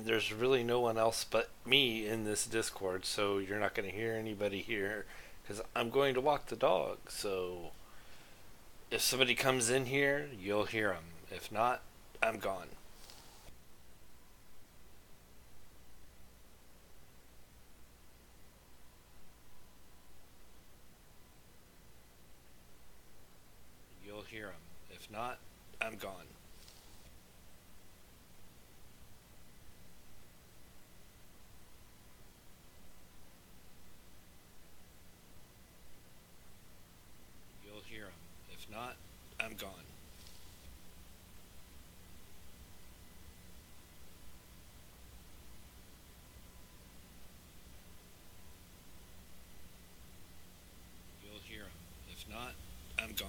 and there's really no one else but me in this Discord, so you're not going to hear anybody here because I'm going to walk the dog. So if somebody comes in here, you'll hear them. If not, I'm gone. You'll hear them. If not, I'm gone. You'll hear them. If not, I'm gone. You'll hear them. If not, I'm gone.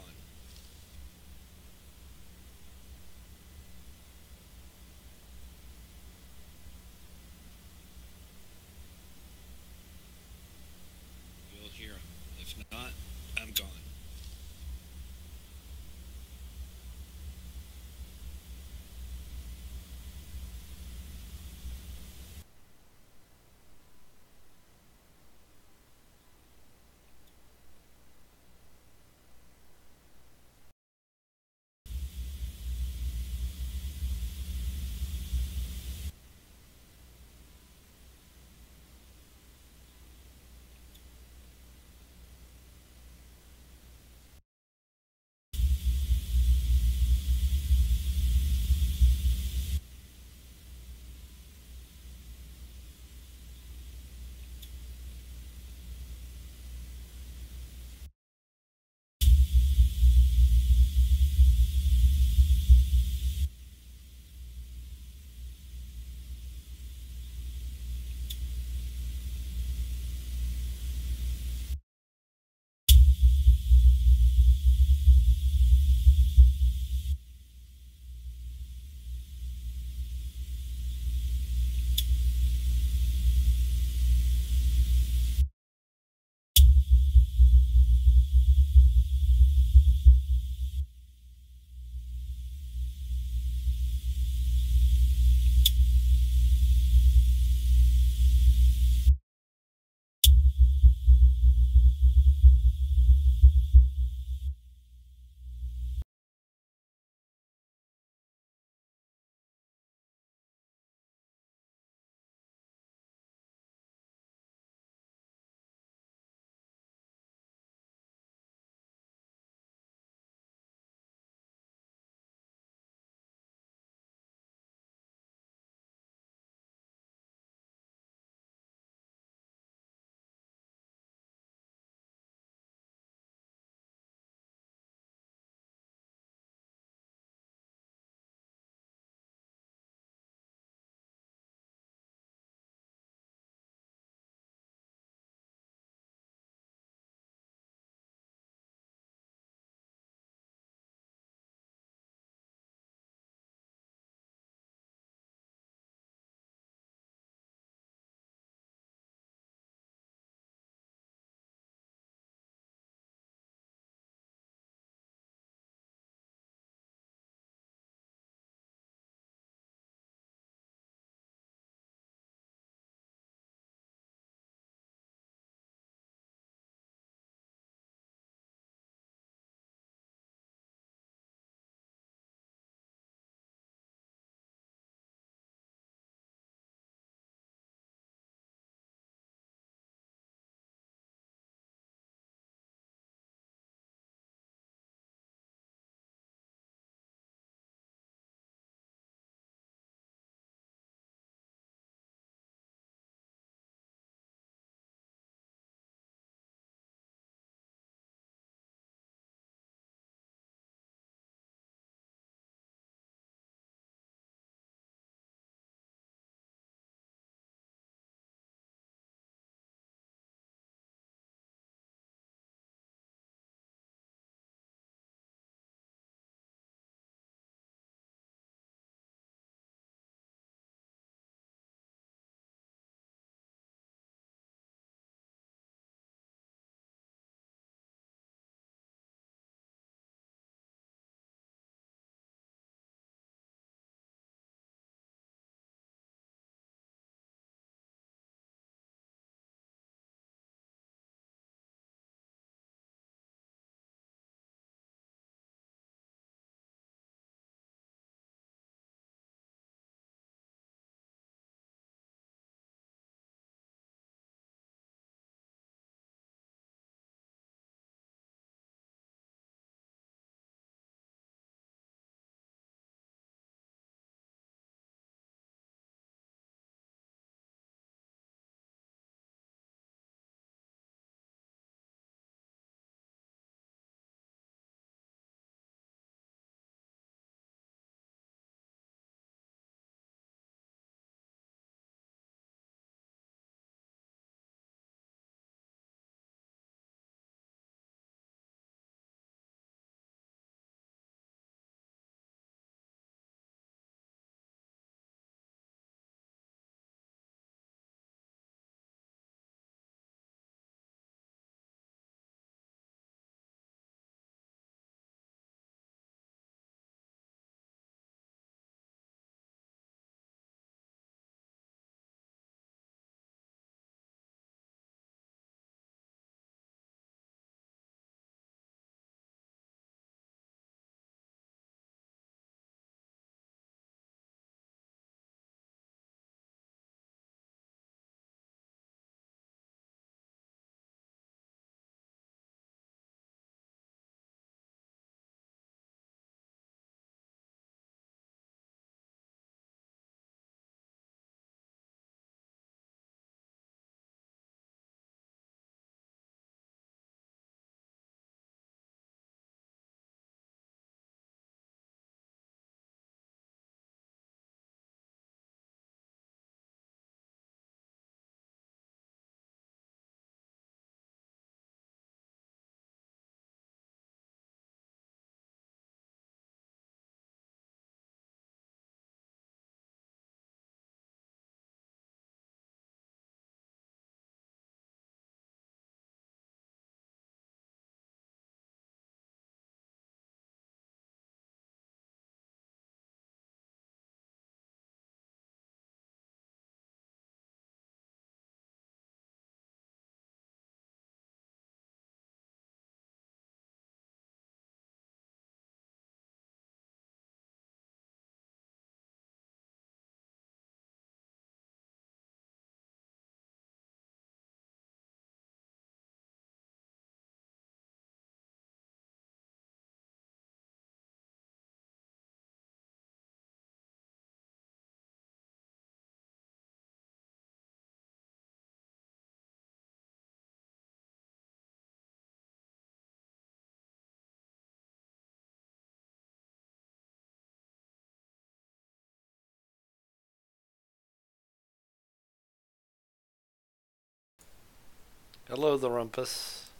Hello, the rumpus.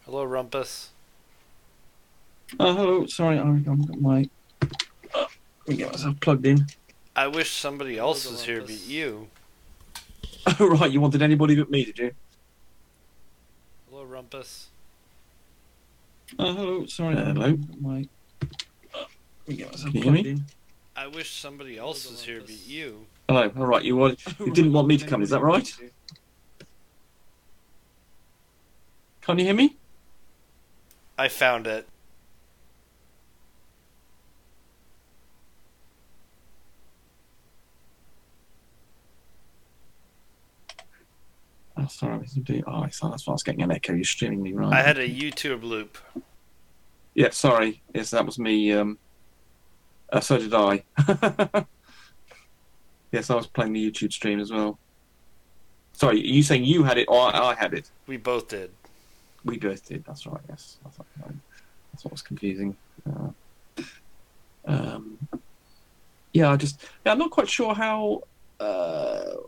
Hello, rumpus. Hello. Sorry, I've got my. Let me get myself plugged in. I wish somebody else was here but you. Oh, right, you wanted anybody but me, did you? Hello, rumpus. Hello. Sorry. Hello. My. Let me get myself plugged in. I wish somebody else was here but you. Hello. All right. You didn't want me to come. Is that right? Can't you hear me? I found it. Oh, sorry. Oh, so that's why I was getting an echo. You're streaming me, right? I had a YouTube loop. Yeah. Sorry. Yes, that was me. So did I. Yes, I was playing the YouTube stream as well. Sorry, are you saying you had it or I had it? We both did. We both did. That's right. Yes, that's what was confusing. Yeah, I'm not quite sure how.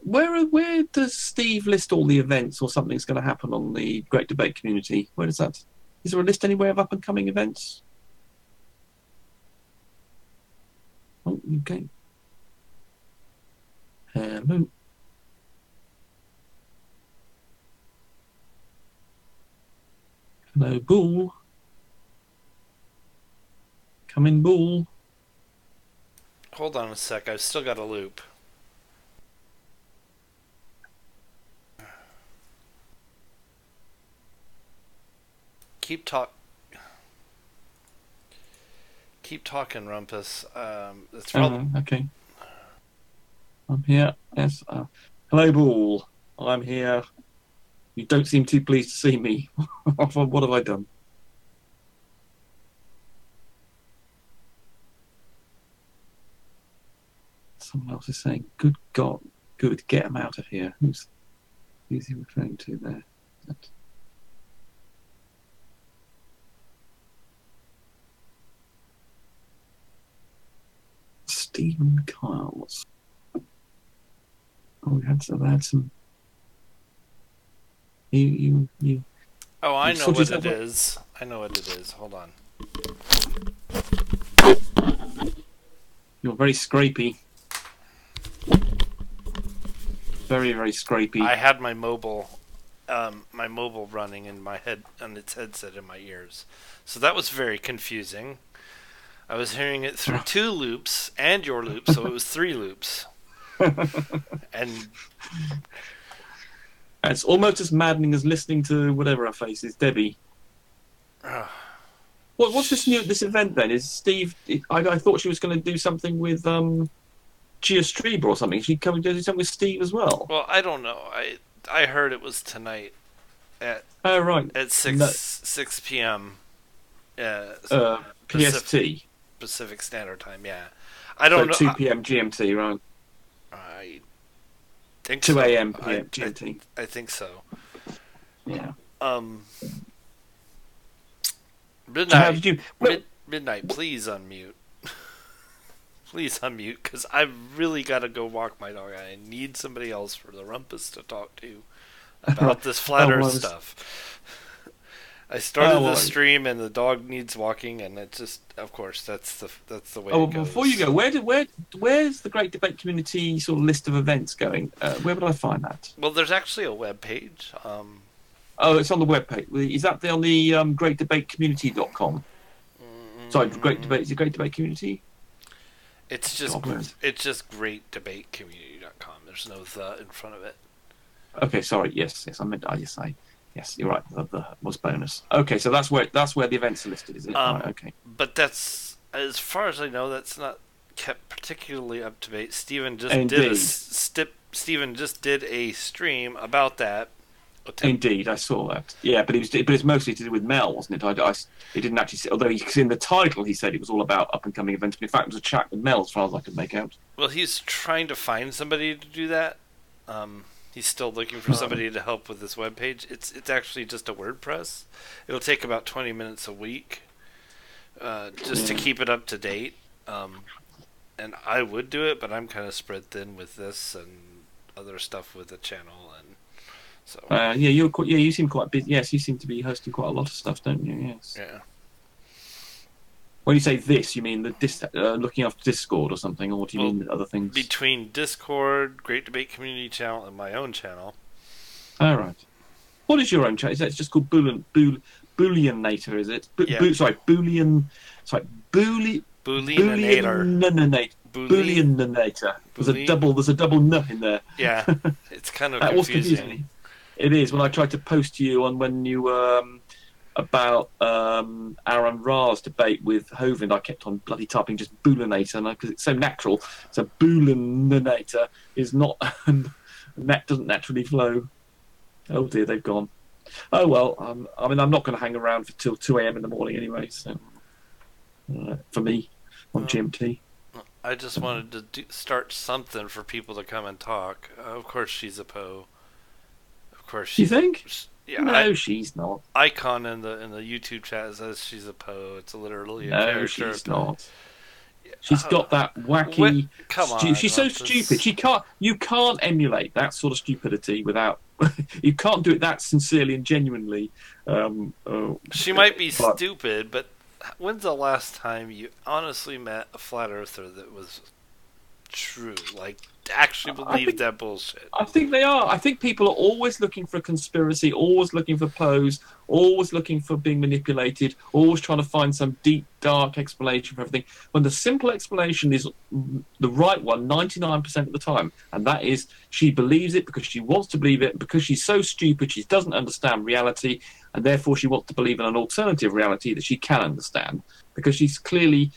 Where does Steve list all the events or something's going to happen on the Great Debate Community? Where does that? Is there a list anywhere of up and coming events? Oh, okay. Hello. Hello, Bull. Come in, Bull. Hold on a sec. I've still got a loop. Keep talking, Rumpus. It's okay. I'm here. Yes. Hello, Bull. I'm here. You don't seem too pleased to see me. What have I done? Someone else is saying, "Good God, good, get him out of here." Who's he referring to there? Stephen Kyles. Oh, we had some. You. Oh, I know what it is. I know what it is. Hold on. You're very scrapey. Very, very scrapey. I had my mobile running in my head on its headset in my ears, so that was very confusing. I was hearing it through 2 loops and your loop, so it was 3 loops. And it's almost as maddening as listening to whatever her face is, Debbie. What's this event then? Is Steve? I thought she was going to do something with Gia Strieber or something. She coming to do something with Steve as well. Well, I don't know. I heard it was tonight at at 6 p.m. PST. Pacific Standard Time. Yeah, I don't know. 2 p.m. GMT, right? I think 2 so. a.m. GMT. I think so. Yeah. Midnight. So how did you? Midnight. Please unmute. Please unmute, because I've really got to go walk my dog. I need somebody else for the rumpus to talk to about this flat Earth stuff. I started the stream, and the dog needs walking, and it just, of course, that's the way it goes. Before you go, where's the Great Debate Community sort of list of events going? Where would I find that? Well, there's actually a web page. It's on the web page. Is that on the greatdebatecommunity.com? Sorry, Great Debate. Is it Great Debate Community? It's just greatdebatecommunity.com. There's no the in front of it. Okay, sorry. Yes, yes, you're right. The was bonus. Okay, so that's where the events are listed, is it? Right, okay. But that's, as far as I know, that's not kept particularly up to date. Steven just did a stream about that. Indeed, I saw that. Yeah, but it's mostly to do with Mel, wasn't it? It didn't actually say, although in the title he said it was all about up and coming events. But in fact, it was a chat with Mel, as far as I could make out. Well, he's trying to find somebody to do that. He's still looking for somebody to help with this webpage. It's actually just a WordPress. It'll take about 20 minutes a week, just to keep it up to date. And I would do it, but I'm kind of spread thin with this, and other stuff with the channel, and so Yeah, you seem quite busy. Yes, you seem to be hosting quite a lot of stuff, don't you? Yes. yeah. When you say this, you mean looking after Discord or something, or do you Well, mean other things? between Discord, Great Debate Community Channel, and my own channel. All right. What is your own channel? Is that just called Booleanator? Is it? Yeah. Boolean. Sorry, Booleanator. Booleanator. There's a double n in there. Yeah, it's kind of That was confusing. confusing. It is. When I tried to post to you on when you about Aaron Ra's debate with Hovind, I kept on bloody typing just Booleanator because it's so natural. So Booleanator is not, that doesn't naturally flow. Oh dear, they've gone. Oh well, I mean, I'm not going to hang around till 2 a.m. in the morning anyway. So for me, on GMT. I just wanted to start something for people to come and talk. Of course, she's a Poe. Of course, You think? Yeah, No, she's not. Icon in the YouTube chat says she's a Poe. It's literally a No, character. she's not. She's got that wacky. Come on, she's so stupid. You can't emulate that sort of stupidity without. You can't do it that sincerely and genuinely. She might be stupid, but when's the last time you honestly met a flat earther that was true? Like, actually believed that bullshit? I think they are. I think people are always looking for a conspiracy, always looking for pose, always looking for being manipulated, always trying to find some deep, dark explanation for everything. When the simple explanation is the right one 99% of the time, and that is she believes it because she wants to believe it, because she's so stupid she doesn't understand reality, and therefore she wants to believe in an alternative reality that she can understand, because she's clearly...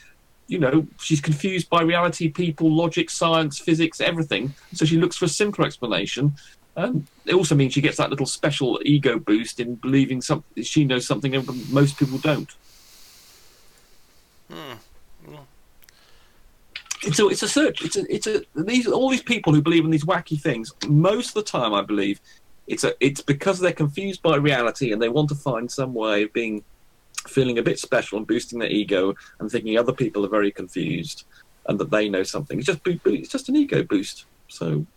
she's confused by reality, people, logic, science, physics, everything. So she looks for a simpler explanation. It also means she gets that little special ego boost in believing she knows something most people don't. It's a search. All these people who believe in these wacky things. Most of the time, I believe, it's because they're confused by reality and they want to find some way of feeling a bit special and boosting their ego and thinking other people are very confused and that they know something. It's just an ego boost. So,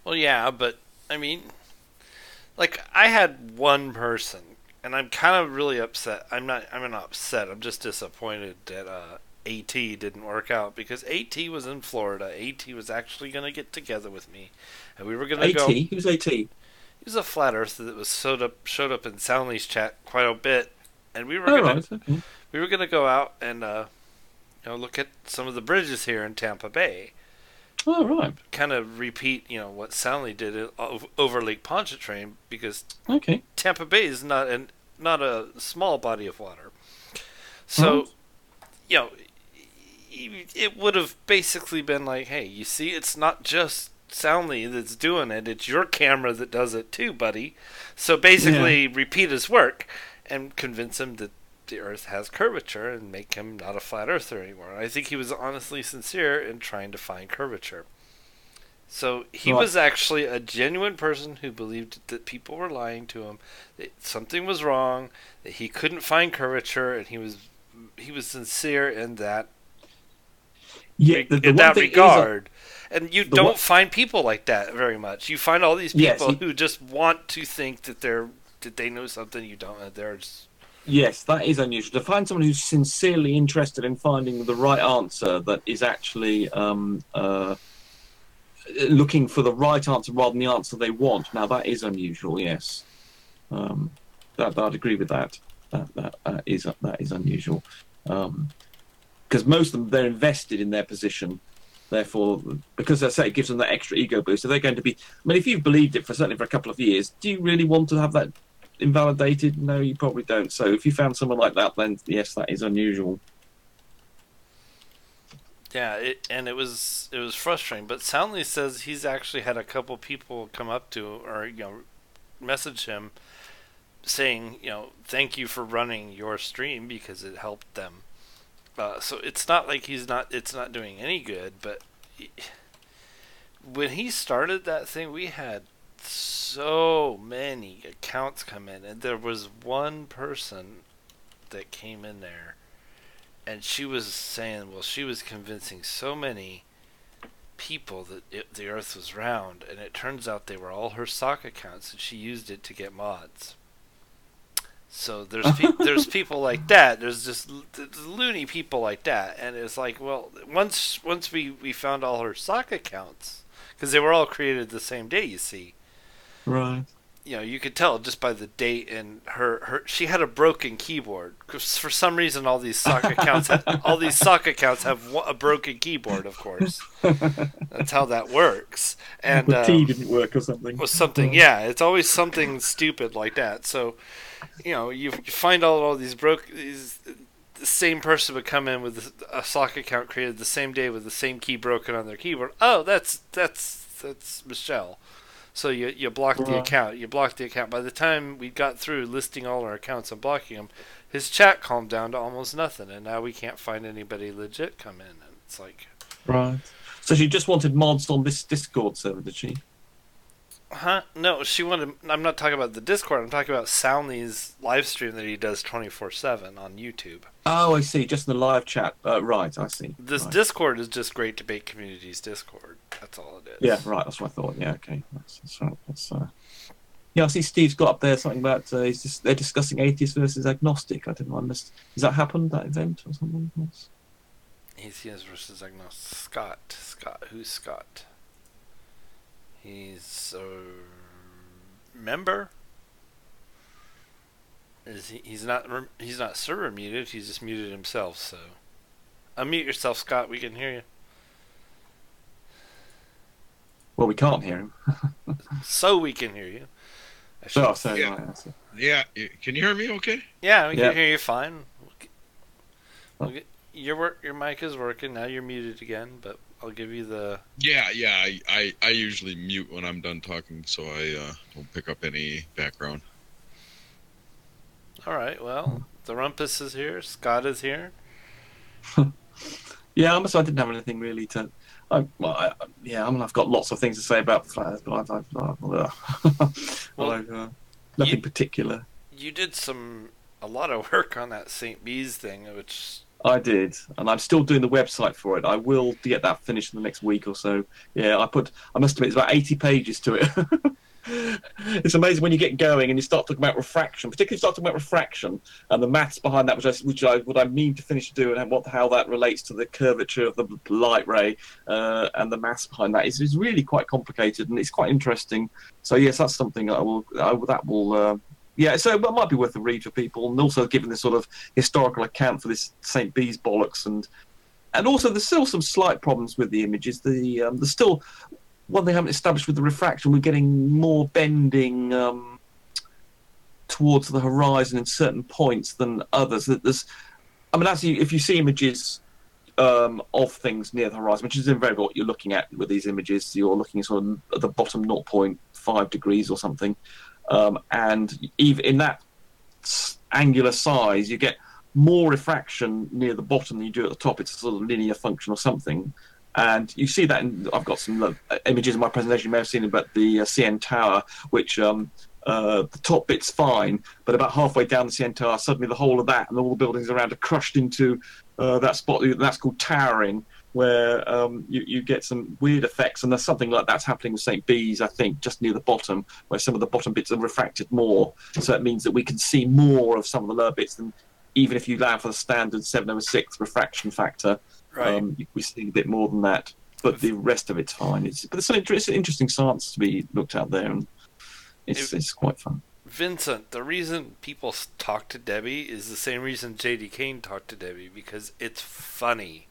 well, yeah, but I mean, like, I had one person, and I'm kind of really upset. I'm not upset. I'm just disappointed that AT didn't work out, because AT was in Florida. AT was actually going to get together with me, and we were going to go. AT? Who's AT? He was a flat earther that was showed up in Soundly's chat quite a bit. And we were going to go out and look at some of the bridges here in Tampa Bay. Oh, right. Kind of repeat, what Soundly did over Lake Pontchartrain, because Tampa Bay is not a small body of water. So, it would have basically been like, hey, you see, it's not just Soundly that's doing it; it's your camera that does it too, buddy. So basically, repeat his work and convince him that the Earth has curvature and make him not a flat earther anymore. And I think he was honestly sincere in trying to find curvature. So he was actually a genuine person who believed that people were lying to him, that something was wrong, that he couldn't find curvature, and he was sincere in that regard. And you don't find people like that very much. You find all these people who just want to think that they know something you don't. Yes, that is unusual. To find someone who's sincerely interested in finding the right answer, that is actually looking for the right answer rather than the answer they want. Now, that is unusual. Yes, I'd agree with that. That is unusual. Because most of them, they're invested in their position. Therefore, because I say it gives them that extra ego boost, so they're going to be... I mean, if you've believed it certainly for a couple of years, do you really want to have that invalidated? No, you probably don't. So if you found someone like that, then yes, that is unusual. Yeah, it was frustrating. But Soundly says he's actually had a couple people come up to or message him saying thank you for running your stream because it helped them. So it's not like it's not doing any good. But when he started that thing, we had so many accounts come in, and there was one person that came in there, and she was saying, well, she was convincing so many people that the Earth was round, and it turns out they were all her sock accounts, and she used it to get mods. So there's people like that. There's just loony people like that, and it's like, well, once we found all her sock accounts, because they were all created the same day, you see. Right. You know, you could tell just by the date, and she had a broken keyboard. 'Cause for some reason, all these sock accounts have a broken keyboard. Of course, that's how that works. And the key didn't work or something. Was something, yeah. It's always something stupid like that. So, you know, you find all these the same person would come in with a sock account created the same day with the same key broken on their keyboard. Oh, that's Michelle. So you block the account. You block the account. By the time we got through listing all our accounts and blocking them, his chat calmed down to almost nothing, and now we can't find anybody legit come in. And it's like, right. So she just wanted mods on this Discord server, did she? Huh? No, she wanted. I'm not talking about the Discord. I'm talking about Soundly's live stream that he does 24/7 on YouTube. Oh, I see. Just in the live chat. Right, I see. This right. Discord is just Great Debate Community's Discord. That's all it is. Yeah, right. That's what I thought. Yeah, okay. Yeah, I see Steve's got up there something about they're discussing atheist versus agnostic. I didn't know. Has that happened, that event or something? Atheist versus agnostic. Scott. Who's Scott? He's a member. He's not server muted. He's just muted himself. So unmute yourself, Scott. We can hear you. Well, we can't hear him. So we can hear you. Yeah. Can you hear me? Okay. Yeah, we can hear you fine. Your mic is working now. You're muted again, but I'll give you the. Yeah. I usually mute when I'm done talking, so I don't pick up any background. All right. Well, the Rumpus is here. Scott is here. Yeah, I didn't have anything really to. I've got lots of things to say about flat Earth, but nothing particular. You did a lot of work on that St. Bees thing, which I did, and I'm still doing the website for it. I will get that finished in the next week or so. Yeah, I must admit, it's about 80 pages to it. It's amazing when you get going and you start talking about refraction, particularly start talking about refraction and the maths behind that, what I mean to finish to do, and how that relates to the curvature of the light ray and the maths behind that is really quite complicated, and it's quite interesting. So yes, that's something so it might be worth a read for people, and also given this sort of historical account for this St. Bees bollocks, and also there's still some slight problems with the images. There's still one they haven't established with the refraction. We're getting more bending towards the horizon in certain points than others. If you see images of things near the horizon, which is invariably what you're looking at with these images, you're looking sort of at the bottom 0.5 degrees or something, and even in that angular size, you get more refraction near the bottom than you do at the top. It's a sort of linear function or something. And you see that I've got some images in my presentation you may have seen about the CN Tower, which the top bit's fine, but about halfway down the CN Tower, suddenly the whole of that and all the buildings around are crushed into that spot. That's called towering, where you get some weird effects. And there's something like that's happening with St. Bees, I think, just near the bottom, where some of the bottom bits are refracted more. So it means that we can see more of some of the lower bits than even if you allow for the standard 7/6 refraction factor. Right. We're seeing a bit more than that, but the rest of it's fine. But it's an interesting science to be looked at there, and it's quite fun. Vincent, the reason people talk to Debbie is the same reason J.D. Kane talked to Debbie, because it's funny.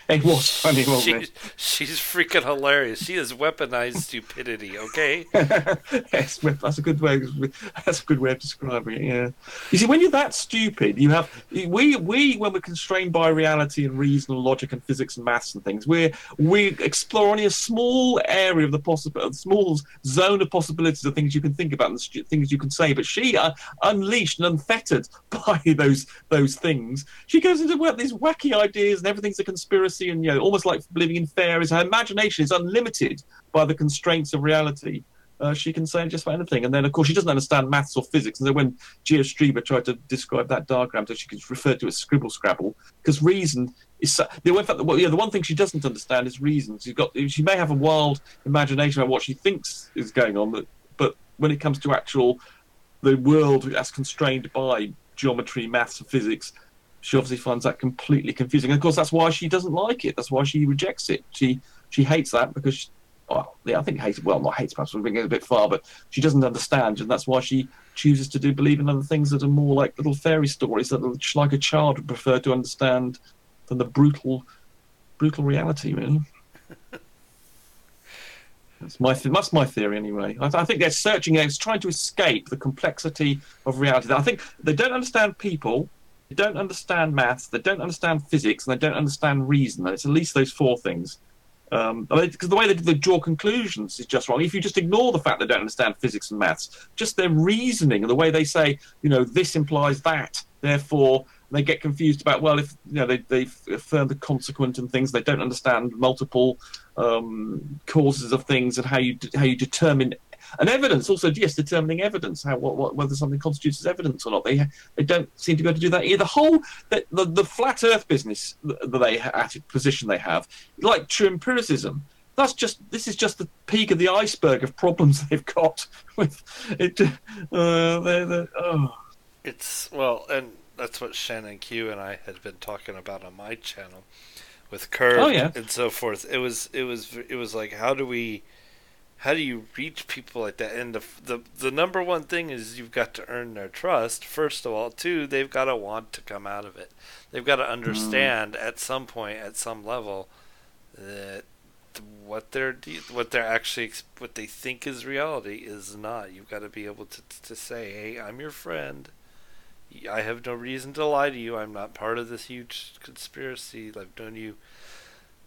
It was funny, wasn't it? She's freaking hilarious. She has weaponized stupidity. Okay. Yes, that's a good way. That's a good way of describing it. Yeah. You see, when you're that stupid, we when we're constrained by reality and reason and logic and physics and maths and things, we explore only a small area of the small zone of possibilities of things you can think about and things you can say. But she, unleashed and unfettered by those things, she goes into these wacky ideas and everything's a conspiracy. And almost like living in fairies, her imagination is unlimited by the constraints of reality. she can say just about anything. And then, of course, she doesn't understand maths or physics. And so when Geo Strieber tried to describe that diagram, so she could refer to it as scribble scrabble, because reason is the one thing she doesn't understand is reason. She may have a wild imagination about what she thinks is going on, but when it comes to the world as constrained by geometry, maths, and physics, she obviously finds that completely confusing. And of course, that's why she doesn't like it. That's why she rejects it. She hates that because, I think hates. Well, not hates. Perhaps we're going a bit far, but she doesn't understand, and that's why she chooses to believe in other things that are more like little fairy stories that are like a child would prefer to understand than the brutal reality. Really, that's my theory anyway. I think they're searching. It's trying to escape the complexity of reality. I think they don't understand people. They don't understand maths, they don't understand physics, and they don't understand reason. And it's at least those four things. Because the way they draw conclusions is just wrong. If you just ignore the fact they don't understand physics and maths, just their reasoning and the way they say, this implies that, therefore they get confused about, well, if they affirm the consequent and things, they don't understand multiple causes of things and how you determine. And evidence, also, yes, determining evidence, whether something constitutes as evidence or not. They don't seem to be able to do that either. The flat Earth business position they have, like true empiricism, this is just the peak of the iceberg of problems they've got with it. And that's what Shannon Q and I had been talking about on my channel with Curve and so forth. It was like, how do you reach people like that? And the number one thing is you've got to earn their trust, first of all. Two, they've got to want to come out of it. They've got to understand at some point, at some level, that what they think is reality is not. You've got to be able to say, hey, I'm your friend. I have no reason to lie to you. I'm not part of this huge conspiracy. I've known you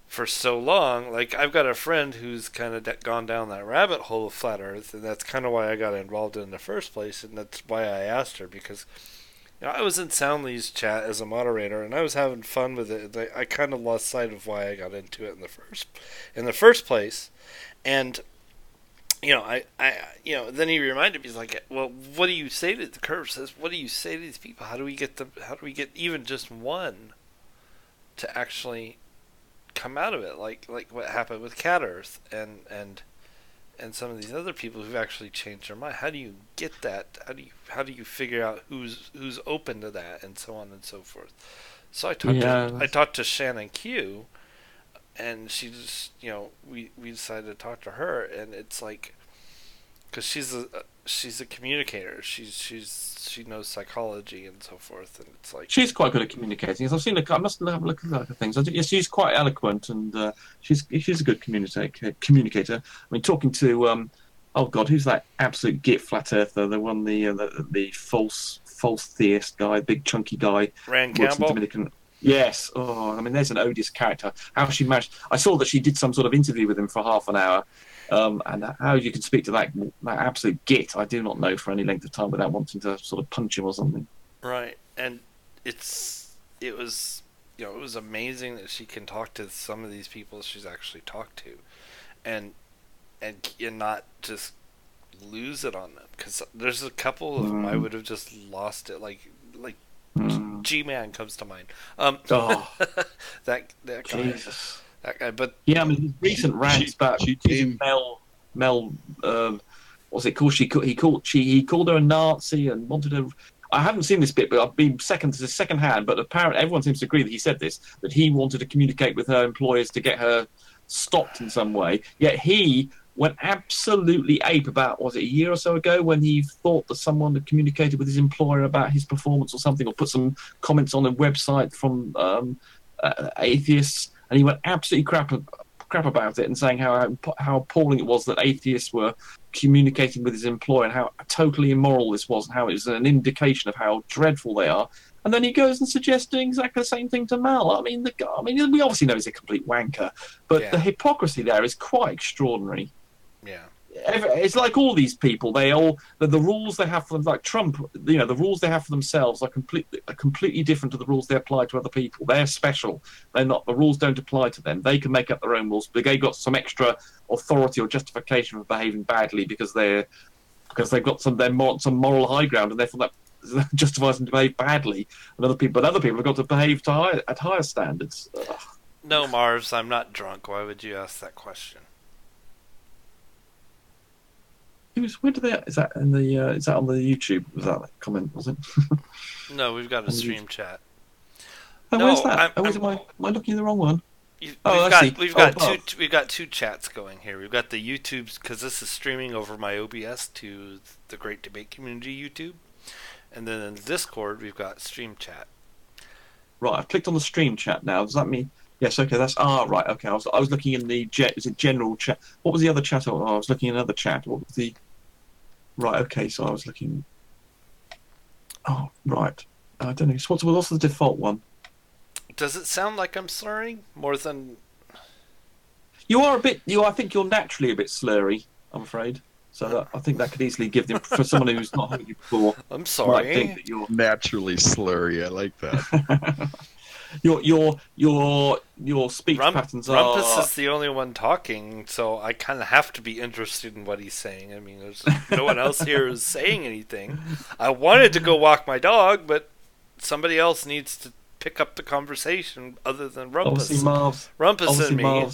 for so long. Like, I've got a friend who's kind of gone down that rabbit hole of flat Earth, and that's kind of why I got involved in the first place, and that's why I asked her, because I was in Soundly's chat as a moderator, and I was having fun with it. I kind of lost sight of why I got into it in the first place, and then he reminded me, he's like, well, what do you say to the Curve says? What do you say to these people? How do we get even just one to actually come out of it, like what happened with Cat Earth and some of these other people who've actually changed their mind? How do you get that? How do you figure out who's open to that, and so on and so forth? So I talked to Shannon Q, and she just we decided to talk to her, and it's like, because she's a communicator. She knows psychology and so forth, and it's like she's quite good at communicating. As I've seen her, I must have a look at her things. Yes, she's quite eloquent, and she's a good communicator. I mean, talking to oh God, who's that absolute git flat earther? The one, the false theist guy, big chunky guy, Rand Campbell. Dominican. Yes. Oh, I mean, there's an odious character. How she managed? I saw that she did some sort of interview with him for half an hour. And how you can speak to that absolute git, I do not know, for any length of time without wanting to sort of punch him or something. Right, and it was amazing that she can talk to some of these people she's actually talked to, and not just lose it on them, because there's a couple of them I would have just lost it, like G-Man comes to mind. That guy. Jesus. That guy, but yeah, I mean, his recent rants about Mel, what's it called? He called her a Nazi and wanted her. I haven't seen this bit, but I've been second hand. But apparently, everyone seems to agree that he said this, that he wanted to communicate with her employers to get her stopped in some way. Yet he went absolutely ape about, was it a year or so ago, when he thought that someone had communicated with his employer about his performance or something, or put some comments on a website from atheists. And he went absolutely crap about it, and saying how appalling it was that atheists were communicating with his employer, and how totally immoral this was, and how it was an indication of how dreadful they are. And then he goes and suggests doing exactly the same thing to Mel. I mean, we obviously know he's a complete wanker, but the hypocrisy there is quite extraordinary. Yeah, it's like all these people. The rules they have for them, like Trump. You know, the rules they have for themselves are completely different to the rules they apply to other people. They're special. They're not. The rules don't apply to them. They can make up their own rules, but they got some extra authority or justification for behaving badly because they've got some moral high ground, and therefore that justifies them to behave badly. And other people have got to behave at higher standards. Ugh. No, Mars, I'm not drunk. Why would you ask that question? Where do they? Is that in the? Is that on the YouTube? Was that comment? Was it? No, we've got a stream chat. Oh, No, where's that? Am I looking at the wrong one? We've got two chats going here. We've got the YouTube's, because this is streaming over my OBS to the Great Debate Community YouTube, and then in Discord we've got stream chat. Right, I've clicked on the stream chat now. Does that mean? Yes. Okay. Right. Okay. I was looking in the is it general chat? What was the other chat? Oh, I was looking in another chat. What was the? Right. Okay. So I was looking. Oh, right. I don't know. So what's the default one? Does it sound like I'm slurring more than? You are a bit. I think you're naturally a bit slurry. I'm afraid. So I think that could easily give them for someone who's not heard you before. I'm sorry. Might think that you're Naturally slurry. I like that. Your speech patterns are. Rumpus is the only one talking, so I kind of have to be interested in what he's saying. I mean, there's no one else here who's saying anything. I wanted to go walk my dog, but somebody else needs to pick up the conversation other than Rumpus. Rumpus and me.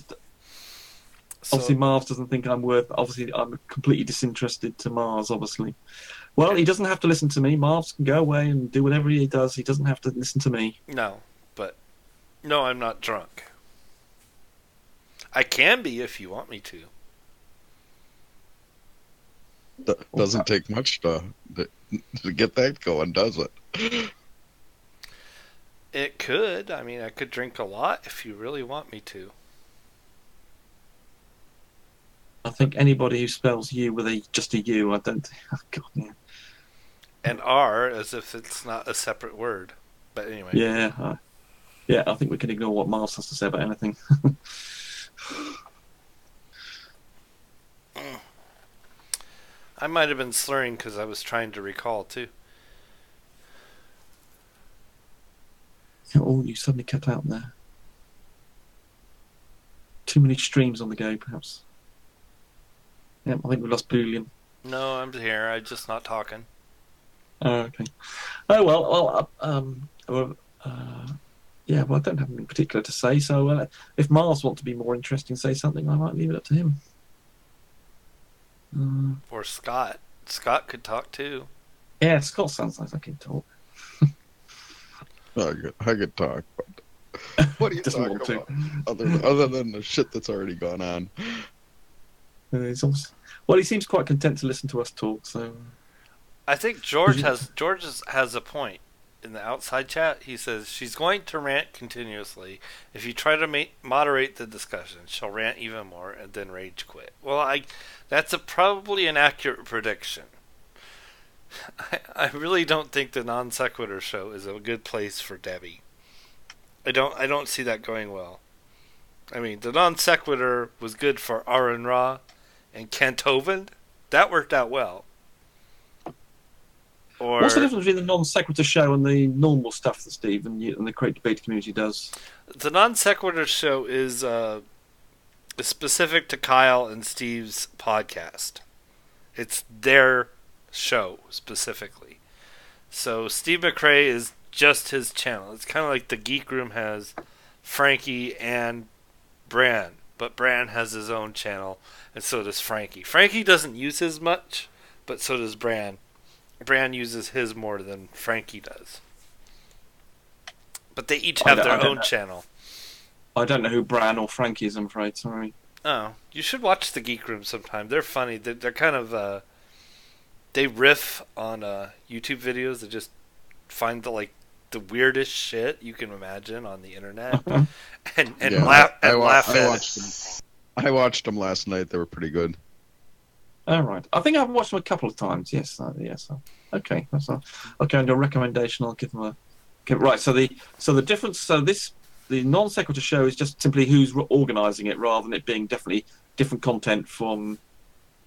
Obviously, Marv doesn't think I'm worth. Obviously, I'm completely disinterested to Mars. Obviously, well, he doesn't have to listen to me. Marv can go away and do whatever he does. He doesn't have to listen to me. No, I'm not drunk. I can be if you want me to. Doesn't take much to get that going, does it? It could. I mean, I could drink a lot if you really want me to. I think anybody who spells you with just a U, I don't think. Oh, God, yeah. And R as if it's not a separate word. But anyway. Yeah. Yeah, I think we can ignore what Mars has to say about anything. I might have been slurring because I was trying to recall, too. Oh, you suddenly cut out there. Too many streams on the go, perhaps. Yeah, I think we lost Boolean. No, I'm here. I'm just not talking. Oh, okay. Oh, well, yeah, well, I don't have anything particular to say, so if Mars wants to be more interesting, say something, I might leave it up to him. Or Scott. Scott could talk, too. Yeah, Scott sounds like I can talk. I could talk, but what are you talking about? Other than the shit that's already gone on. He seems quite content to listen to us talk, so... I think George has a point. In the outside chat, he says, she's going to rant continuously. If you try to moderate the discussion, she'll rant even more and then rage quit. Well, that's probably an accurate prediction. I really don't think the Non-Sequitur show is a good place for Debbie. I don't see that going well. I mean, the Non-Sequitur was good for Aaron Ra and Kent Hovind. That worked out well. What's the difference between the Non-Sequitur show and the normal stuff that Steve and the Great Debate Community does? The Non-Sequitur show is specific to Kyle and Steve's podcast. It's their show, specifically. So Steve McRae is just his channel. It's kind of like the Geek Room has Frankie and Bran, but Bran has his own channel, and so does Frankie. Frankie doesn't use his much, but so does Bran. Bran uses his more than Frankie does. But they each have their own channel. I don't know who Bran or Frankie is, I'm afraid. Sorry. Oh, you should watch the Geek Room sometime. They're funny. They're kind of... they riff on YouTube videos. They just find the weirdest shit you can imagine on the internet. and laugh at it. I watched them last night. They were pretty good. All right. I think I've watched them a couple of times. Yes. Okay. Okay. On your recommendation, I'll give them a. Okay, right. So the difference. So the Non-Sequitur show is just simply who's organising it, rather than it being definitely different content from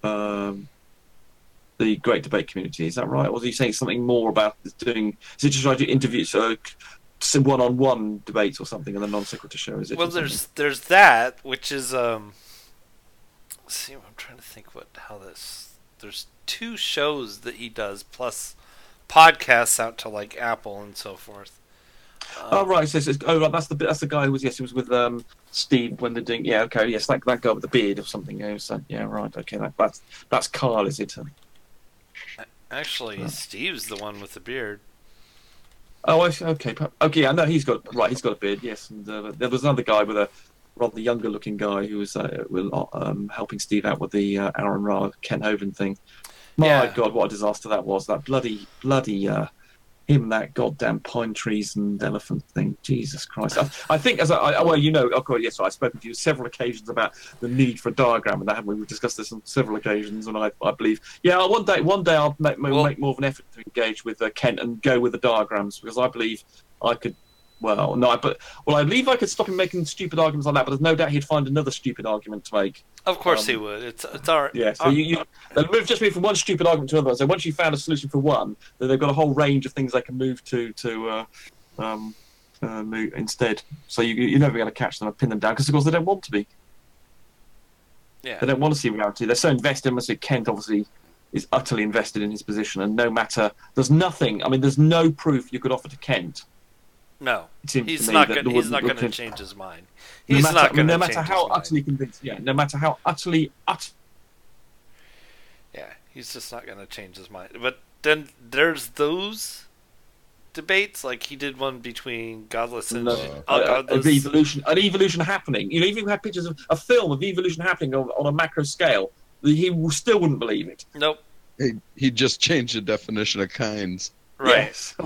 the Great Debate Community. Is that right? Or was he saying something more about doing? Is it just trying to interview some one-on-one debates or something in the Non-Sequitur show? Is it? Well, there's that, which is see, I'm trying to think how this. There's 2 shows that he does plus podcasts out to like Apple and so forth. Oh right, so right, that's the guy who was he was with Steve when they're doing okay, yes, that guy with the beard or something. Right, okay, that's Carl, is it? Actually, Steve's the one with the beard. Oh, okay, I know he's got a beard, yes, and there was another guy with a rather younger looking guy who was helping Steve out with the Aaron Ra Ken Hovind thing. My God, what a disaster that was! That bloody him, that goddamn pine trees and elephant thing. Jesus Christ! I think well, of course, yes, I've spoken to you several occasions about the need for a diagram, and that haven't we? We've discussed this on several occasions, and I believe, one day I'll make more of an effort to engage with Kent and go with the diagrams, because I believe I could. Well, no, I believe I could stop him making stupid arguments like that, but there's no doubt he'd find another stupid argument to make. Of course he would. It's our so they'll just move from one stupid argument to another. So once you've found a solution for one, then they've got a whole range of things they can move to move instead. So you're never going to catch them and pin them down, because of course they don't want to be. Yeah. They don't want to see reality. They're so invested. And so Kent obviously is utterly invested in his position, and no matter, there's no proof you could offer to Kent. No, he's not going to change his mind. He's no matter how utterly convinced. Yeah, no matter how utterly. Yeah, he's just not going to change his mind. But then there's those debates, like he did one between godless and evolution. An evolution happening. You even had pictures of a film of evolution happening on a macro scale. He still wouldn't believe it. Nope. He just changed the definition of kinds. Right. Yes.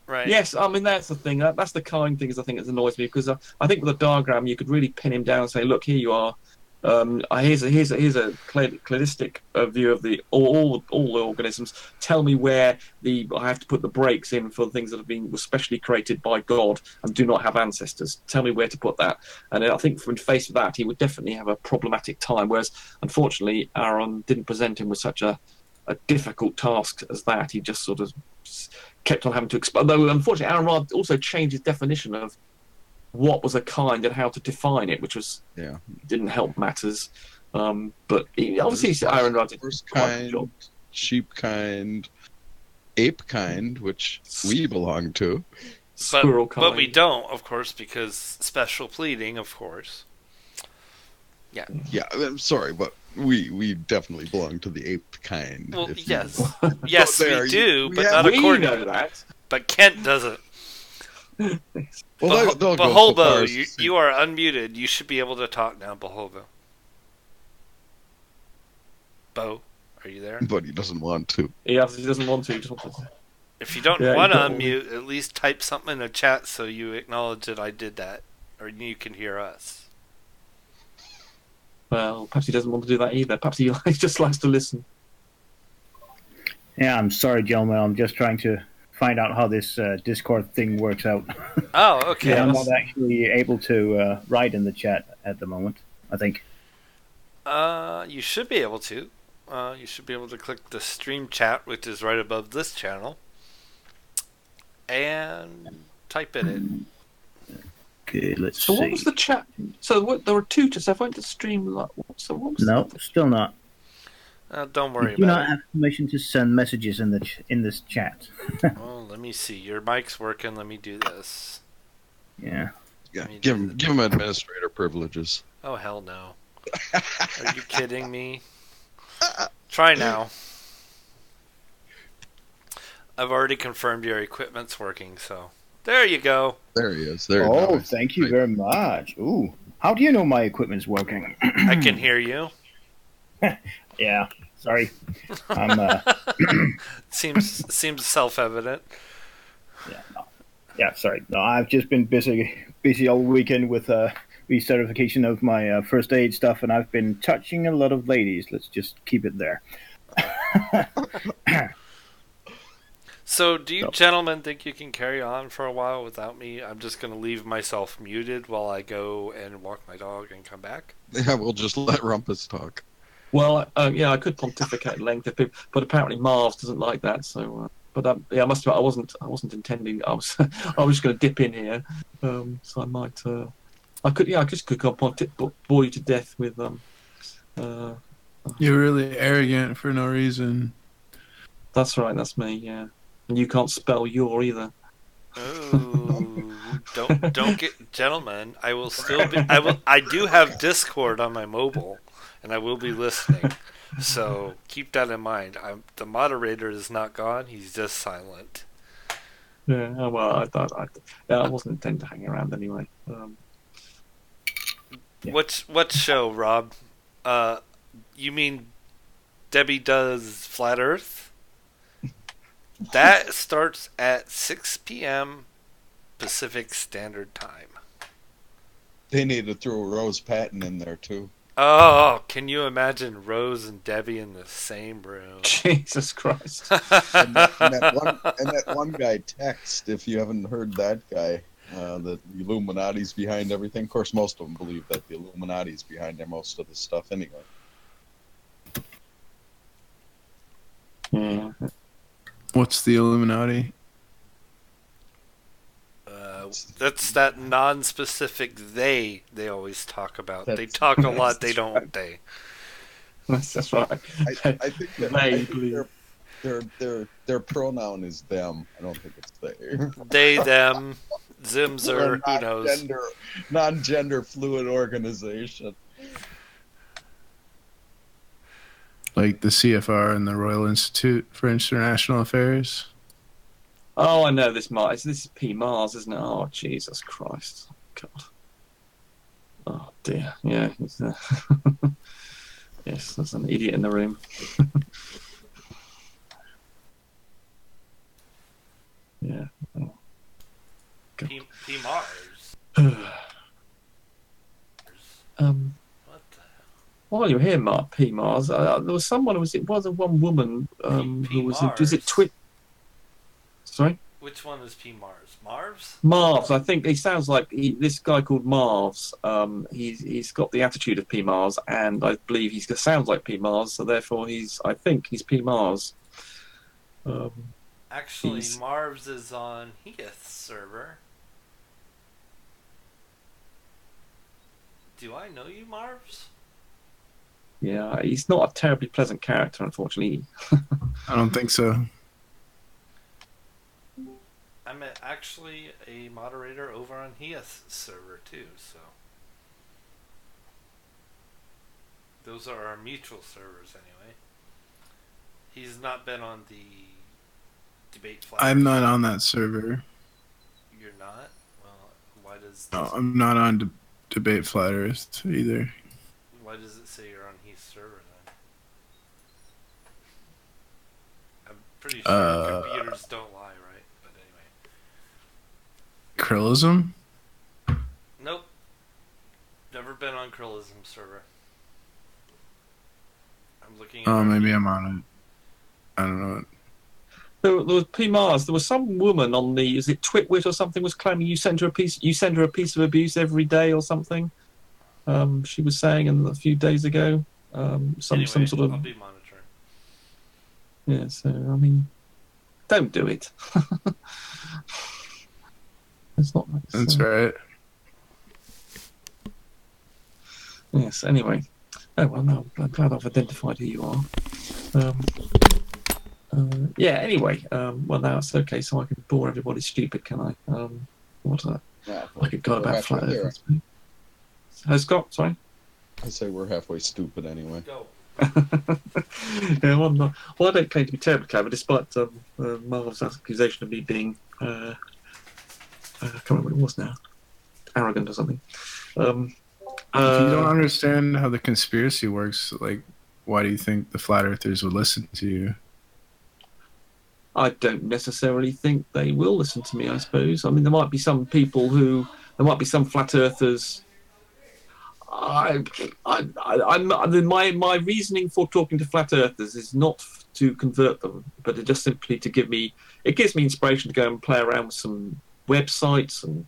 Right. Yes, that's the thing. That's the kind thing, I think, that annoys me, because I think with a diagram you could really pin him down and say, look, here you are. Here's a cladistic view of all the organisms. Tell me where I have to put the breaks in for the things that were specially created by God and do not have ancestors. Tell me where to put that. And I think, in face of that, he would definitely have a problematic time. Whereas, unfortunately, Aaron didn't present him with such a difficult task as that. He just sort of kept on having to explain. Though, unfortunately, Aaron Ra also changed his definition of what was a kind and how to define it, which didn't help matters. But obviously, Aaron Ra did quite a good job. Sheep kind, ape kind, which we belong to. Squirrel kind. But we don't, of course, because special pleading, of course. Yeah. Yeah, I'm sorry, but we definitely belong to the ape kind. Well, yes. Yes, we do, but not we according know that. But Kent doesn't. Well, Beholbo, you are unmuted. You should be able to talk now, Beholbo. Bo, are you there? But he doesn't want to. He doesn't want to. He just wants to. If you don't want to unmute, at least type something in the chat so you acknowledge that I did that, or you can hear us. Well, perhaps he doesn't want to do that either. Perhaps he just likes to listen. Yeah, I'm sorry, gentlemen. I'm just trying to find out how this Discord thing works out. Oh, okay. I'm not actually able to write in the chat at the moment, I think. You should be able to. You should be able to click the stream chat, which is right above this channel, and type it in. Okay, let's see. So what was the chat? So there were two chats. I went to stream. So what was No, still not. Don't worry about it. You do not have permission to send messages in this chat. Well, let me see. Your mic's working. Let me do this. Yeah. Yeah, give him administrator privileges. Oh, hell no. Are you kidding me? Try now. I've already confirmed your equipment's working, so there you go. There he is. Thank you very much. Ooh, how do you know my equipment's working? I can hear you. Yeah, sorry. I'm seems self-evident. Yeah, sorry. No, I've just been busy all weekend with recertification of my first aid stuff, and I've been touching a lot of ladies. Let's just keep it there. So, do you gentlemen think you can carry on for a while without me? I'm just going to leave myself muted while I go and walk my dog and come back. Yeah, we'll just let Rumpus talk. Well, yeah, I could pontificate at length if people, but apparently Marv doesn't like that. So, yeah, I must admit, I wasn't intending. I was, I was just going to dip in here. So I might, I could, yeah, I just could bore you to death with You're really arrogant for no reason. That's right, that's me. Yeah, and you can't spell your either. Oh, don't get, gentlemen. I will still be. I do have Discord on my mobile, and I will be listening. So keep that in mind. The moderator is not gone. He's just silent. Yeah. Oh, well, I wasn't intending to hang around anyway. Yeah. What show, Rob? You mean Debbie Does Flat Earth? That starts at 6 p.m. Pacific Standard Time. They need to throw Rose Patton in there too. Oh, can you imagine Rose and Debbie in the same room? Jesus Christ! and that one guy Text, if you haven't heard that guy, the Illuminati's behind everything. Of course, most of them believe that the Illuminati's behind most of the stuff anyway. Yeah. What's the Illuminati? That's that non-specific they always talk about. They That's- talk a lot, they don't they. That's right. I think that their pronoun is them. I don't think it's they. They, them, Zimzer, who knows. Non-gender fluid organization. Like the CFR and the Royal Institute for International Affairs? Oh, I know this Mars. This is P. Mars, isn't it? Oh, Jesus Christ! God. Oh dear. Yeah. Yes, there's an idiot in the room. Yeah. Oh. P Mars. Um. What the hell? While you're here, P. Mars, there was someone. Was one woman who was? Was it Twit? Sorry. Which one is P Mars? Marv's? Marv's. I think he sounds like this guy called Marv's. He's got the attitude of P Mars, and I believe he sounds like P Mars. So therefore, I think he's P Mars. Actually, Marv's is on Heath's server. Do I know you, Marv's? Yeah, he's not a terribly pleasant character, unfortunately. I don't think so. I'm actually a moderator over on Heath's server too, so those are our mutual servers anyway. He's not been on the debate flat. I'm not on that server. You're not? Well, why does No, I'm not on Debate Flat Earth either. why does it say you're on Heath's server then? I'm pretty sure computers don't lie, right? But anyway. Krillism? Nope. Never been on Krillism server. I'm looking at Oh, maybe I'm on it. I don't know. There was P Mars. There was some woman on the is it Twitwit or something was claiming you send her a piece of abuse every day or something. She was saying a few days ago. Some sort of. I'll be monitoring. Yeah. So I mean, don't do it. It's not. That's right. Yes. Anyway. Oh well, no. I'm glad I've identified who you are. Yeah. Anyway. Well, now it's okay. So I can bore everybody stupid, can I? I could go about flat Earth. Scott, sorry. I say we're halfway stupid anyway. Go. Yeah, well, I'm not. Well, I don't claim to be terribly clever, despite Marvel's accusation of me being. I can't remember what it was now. Arrogant or something. If you don't understand how the conspiracy works, like, why do you think the flat earthers would listen to you? I don't necessarily think they will listen to me, I suppose. I mean, there might be some people there might be some flat earthers. My reasoning for talking to flat earthers is not to convert them, but it just simply to gives me inspiration to go and play around with some websites and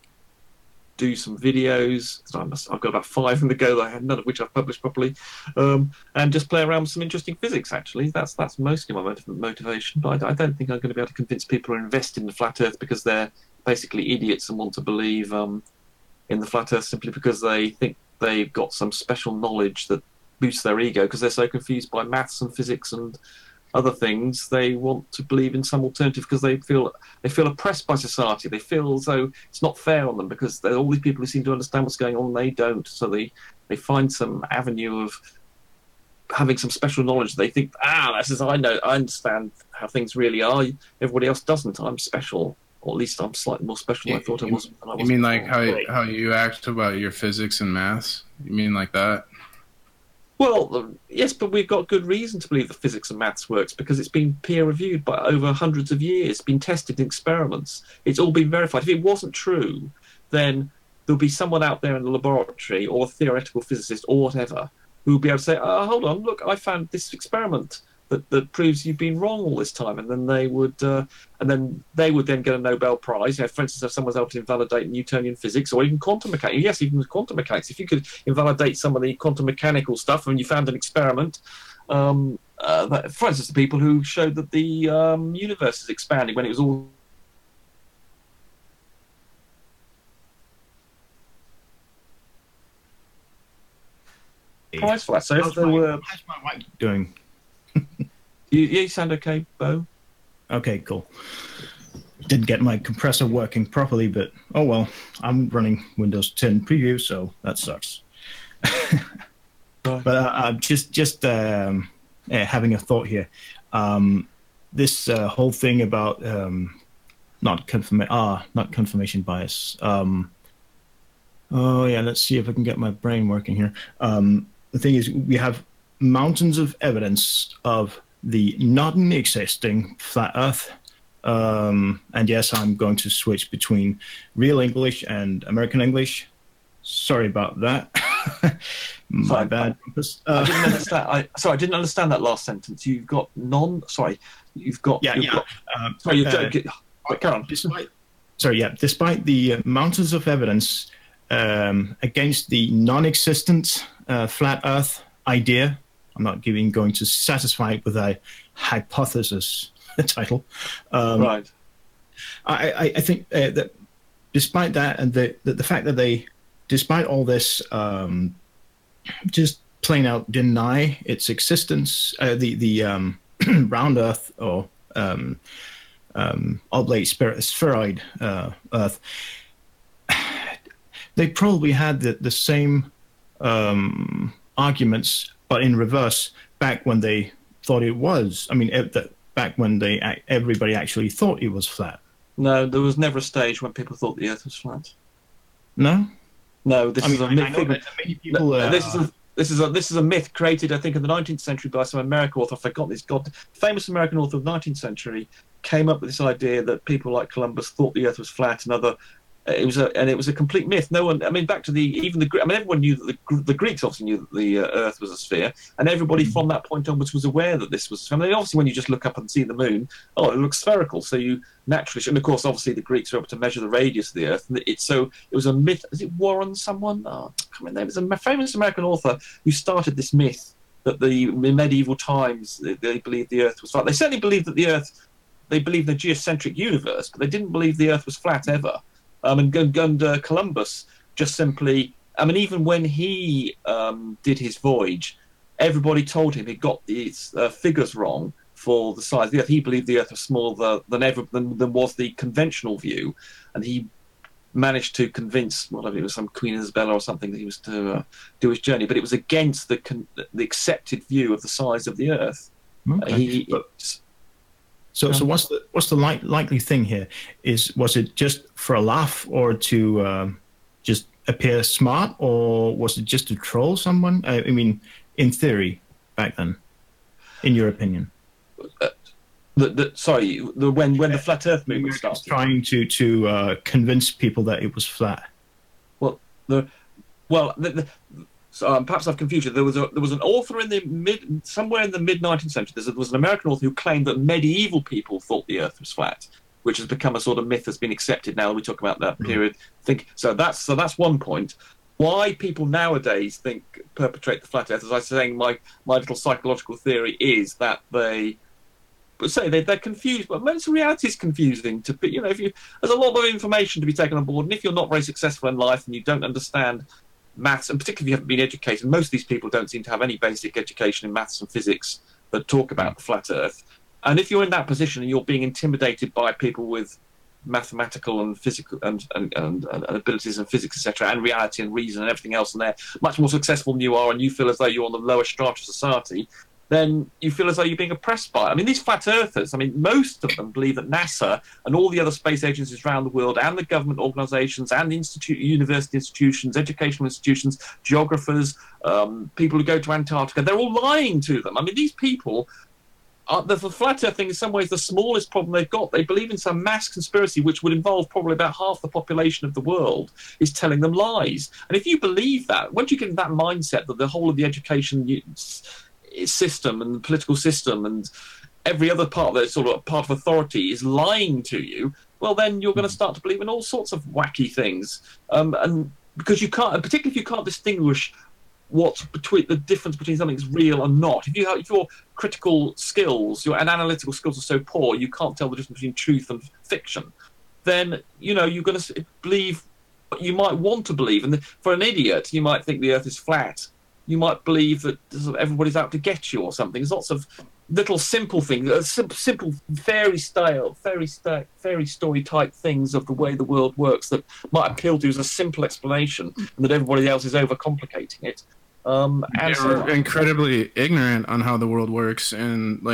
do some videos. I've got about 5 in the go, none of which I've published properly, and just play around with some interesting physics. Actually, that's mostly my motivation. But I don't think I'm going to be able to convince people to invest in the flat Earth because they're basically idiots and want to believe in the flat Earth simply because they think they've got some special knowledge that boosts their ego because they're so confused by maths and physics and other things. They want to believe in some alternative because they feel oppressed by society. They feel as though it's not fair on them because there are all these people who seem to understand what's going on and they don't. So they find some avenue of having some special knowledge. They think, this is I understand how things really are. Everybody else doesn't. I'm special, or at least I'm slightly more special than I thought I was. You mean like how you act about your physics and maths? You mean like that? Well, yes, but we've got good reason to believe that physics and maths works because it's been peer-reviewed by over hundreds of years, been tested in experiments. It's all been verified. If it wasn't true, then there'll be someone out there in the laboratory or a theoretical physicist or whatever who will be able to say, hold on, look, I found this experiment that proves you've been wrong all this time, and then they would then get a Nobel Prize. For instance, if someone's able to invalidate Newtonian physics or even quantum mechanics. Yes, even quantum mechanics. If you could invalidate some of the quantum mechanical stuff, and you found an experiment, for instance, the people who showed that the universe is expanding when it was all prize for that. So if there were, how's my mic doing? you sound okay, Bo. Okay, cool. Didn't get my compressor working properly, but oh well. I'm running Windows 10 preview, so that sucks. But just having a thought here. This whole thing about not confirmation bias. Oh yeah, let's see if I can get my brain working here. The thing is, we have mountains of evidence of the non-existing flat Earth. And yes, I'm going to switch between real English and American English. Sorry about that. My bad. I didn't understand. I didn't understand that last sentence. You've got Sorry, you're joking. Carry on. Despite the mountains of evidence against the non-existent flat Earth idea, I'm not going to satisfy it with a hypothesis title. Right. I think that despite that, and the fact that they, despite all this, just plain out deny its existence, the round Earth or oblate spheroid Earth, they probably had the same arguments, but in reverse, back when they thought it was. I mean, back when everybody actually thought it was flat. No, there was never a stage when people thought the Earth was flat. No? No, this is a myth. Many people, this is a myth created, I think, in the 19th century by some American author. I forgot this famous American author of the 19th century came up with this idea that people like Columbus thought the Earth was flat, and it was a complete myth. No one, I mean, back to everyone knew that the Greeks obviously knew that the Earth was a sphere, and everybody from that point onwards was aware that this was. I mean, obviously, when you just look up and see the moon, it looks spherical, so you naturally. And of course, obviously, the Greeks were able to measure the radius of the Earth, and it was a myth. Is it Warren? Someone? Oh, I can't remember. It was a famous American author who started this myth that in medieval times they believed the Earth was flat. They certainly believed that they believed the geocentric universe, but they didn't believe the Earth was flat ever. And Columbus just simply, I mean, even when he did his voyage, everybody told him he got these figures wrong for the size of the Earth. He believed the Earth was smaller than was the conventional view, and he managed to convince, whatever it was, some Queen Isabella or something, that he was to do his journey. But it was against the accepted view of the size of the Earth. Okay. So what's the likely thing here? Was it just for a laugh, or to just appear smart, or was it just to troll someone? I mean, in theory, back then, in your opinion. When the flat Earth movement started, trying to convince people that it was flat. So perhaps I've confused you. There was an author somewhere in the mid 19th century. There was an American author who claimed that medieval people thought the Earth was flat, which has become a sort of myth that's been accepted now. We talk about that period. That's one point. Why people nowadays perpetrate the flat earth, as I was saying, my little psychological theory is that they're confused, but most reality is confusing. There's a lot of information to be taken on board, and if you're not very successful in life and you don't understand maths, and particularly if you haven't been educated, most of these people don't seem to have any basic education in maths and physics that talk about the flat earth. And if you're in that position and you're being intimidated by people with mathematical and physical and abilities in physics, etc., and reality and reason and everything else, and they're much more successful than you are, and you feel as though you're on the lower strata of society, then you feel as though you're being oppressed by it. I mean, these flat earthers, most of them believe that NASA and all the other space agencies around the world and the government organizations and university institutions, educational institutions, geographers, people who go to Antarctica, they're all lying to them. I mean, these people, the flat earth thing is in some ways the smallest problem they've got. They believe in some mass conspiracy which would involve probably about half the population of the world is telling them lies. And if you believe that, once you get in that mindset that the whole of the education system and the political system and every other part of the sort of part of authority is lying to you, well, then you're going to start to believe in all sorts of wacky things. And because you can't, and particularly if you can't distinguish the difference between something's real and not. If your critical skills, and analytical skills are so poor, you can't tell the difference between truth and fiction, then you're going to believe what you might want to believe. And for an idiot, you might think the Earth is flat. You might believe that everybody's out to get you or something. There's lots of little simple things, simple fairy story type things of the way the world works that might appeal to you as a simple explanation, and that everybody else is overcomplicating it. We're incredibly ignorant on how the world works, and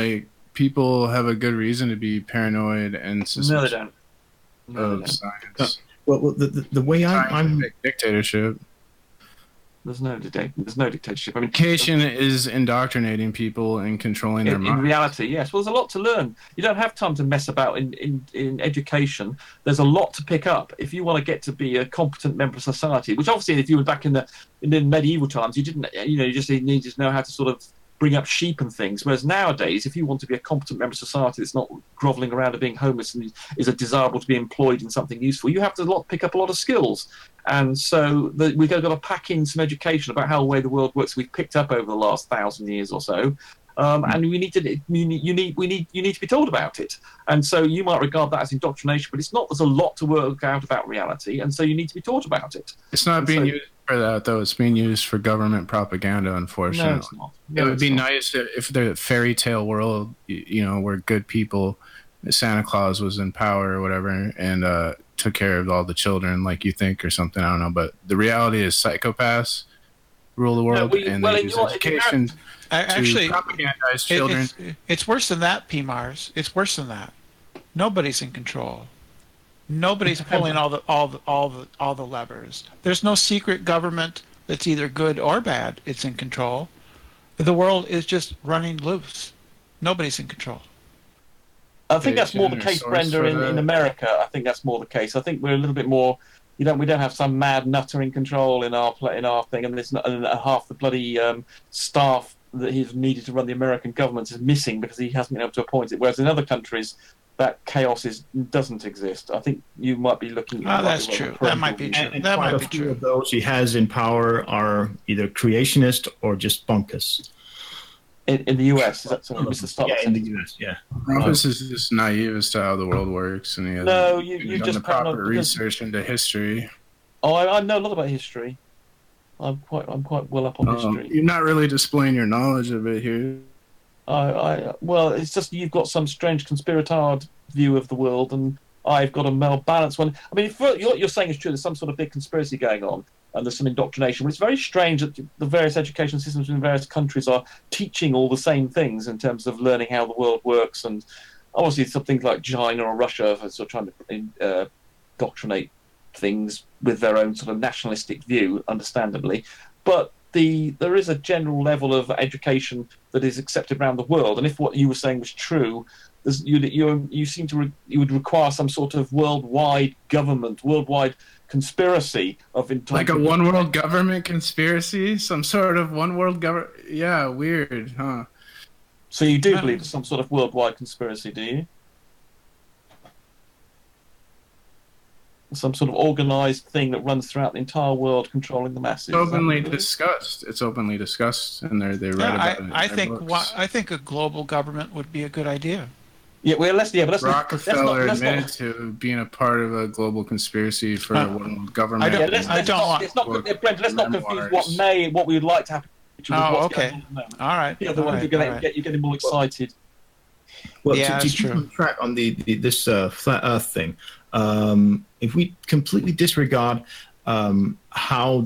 people have a good reason to be paranoid and suspicious. No, they don't. Of science. Well, the way I'm dictatorship. There's no dictatorship. Education is indoctrinating people and controlling their minds. In reality, yes. Well, there's a lot to learn. You don't have time to mess about in education. There's a lot to pick up if you want to get to be a competent member of society. Which obviously, if you were back in the medieval times, you didn't. You just needed to know how to sort of bring up sheep and things. Whereas nowadays, if you want to be a competent member of society that's not grovelling around and being homeless and is desirable to be employed in something useful, you have to pick up a lot of skills. And so we've got to pack in some education about how the way the world works we've picked up over the last 1,000 years or so. And you need to be told about it. And so you might regard that as indoctrination, but it's not. There's a lot to work out about reality, and so you need to be taught about it. It's not being used for that, though. It's being used for government propaganda, unfortunately. No, it's not. It would be nice if the fairy tale world, where good people, Santa Claus was in power or whatever, and took care of all the children like you think or something. I don't know. But the reality is psychopaths rule the world, and they use education actually to propagandize children. It's worse than that, P-Mars. It's worse than that. Nobody's in control. Nobody's pulling all the levers. There's no secret government that's either good or bad. It's in control. The world is just running loose. Nobody's in control. I think that's more the case, Brenda, in America. I think that's more the case. I think we're a little bit more. We don't have some mad nutter in control in our thing, and there's half the bloody staff that he's needed to run the American government is missing because he hasn't been able to appoint it. Whereas in other countries, that chaos doesn't exist. I think you might be looking. Oh, that's true. That might be true. And quite a few of those he has in power are either creationist or just bonkers. In the US, is that something, Mr. Stark? Yeah, in the US, yeah. This is just naive as to how the world works, and he hasn't you done just the proper research into history. Oh, I know a lot about history. I'm quite well up on history. You're not really displaying your knowledge of it here. Well, it's just you've got some strange conspiratard view of the world, and I've got a well-balanced one. I mean, if what you're saying is true, there's some sort of big conspiracy going on, and there's some indoctrination. But it's very strange that the various education systems in various countries are teaching all the same things in terms of learning how the world works. And obviously, some things like China or Russia are sort of trying to indoctrinate things with their own sort of nationalistic view, understandably. But there is a general level of education that is accepted around the world. And if what you were saying was true, you seem to you would require some sort of worldwide government, worldwide conspiracy of like a one world government conspiracy, some sort of one world government. Yeah, weird, huh? So you do believe in some sort of worldwide conspiracy, do you? some sort of organized thing that runs throughout the entire world, controlling the masses. It's openly discussed. It's openly discussed, and they write about it. In their books. I think a global government would be a good idea. Yeah, well, let's Rockefeller let's not, admitted to being a part of a global conspircy for a world government. let's not confuse what we would like to happen. Oh, okay. All right. Yeah, the ones you're getting more excited. Well, Yeah, to that's keep true. on track on this flat Earth thing, if we completely disregard how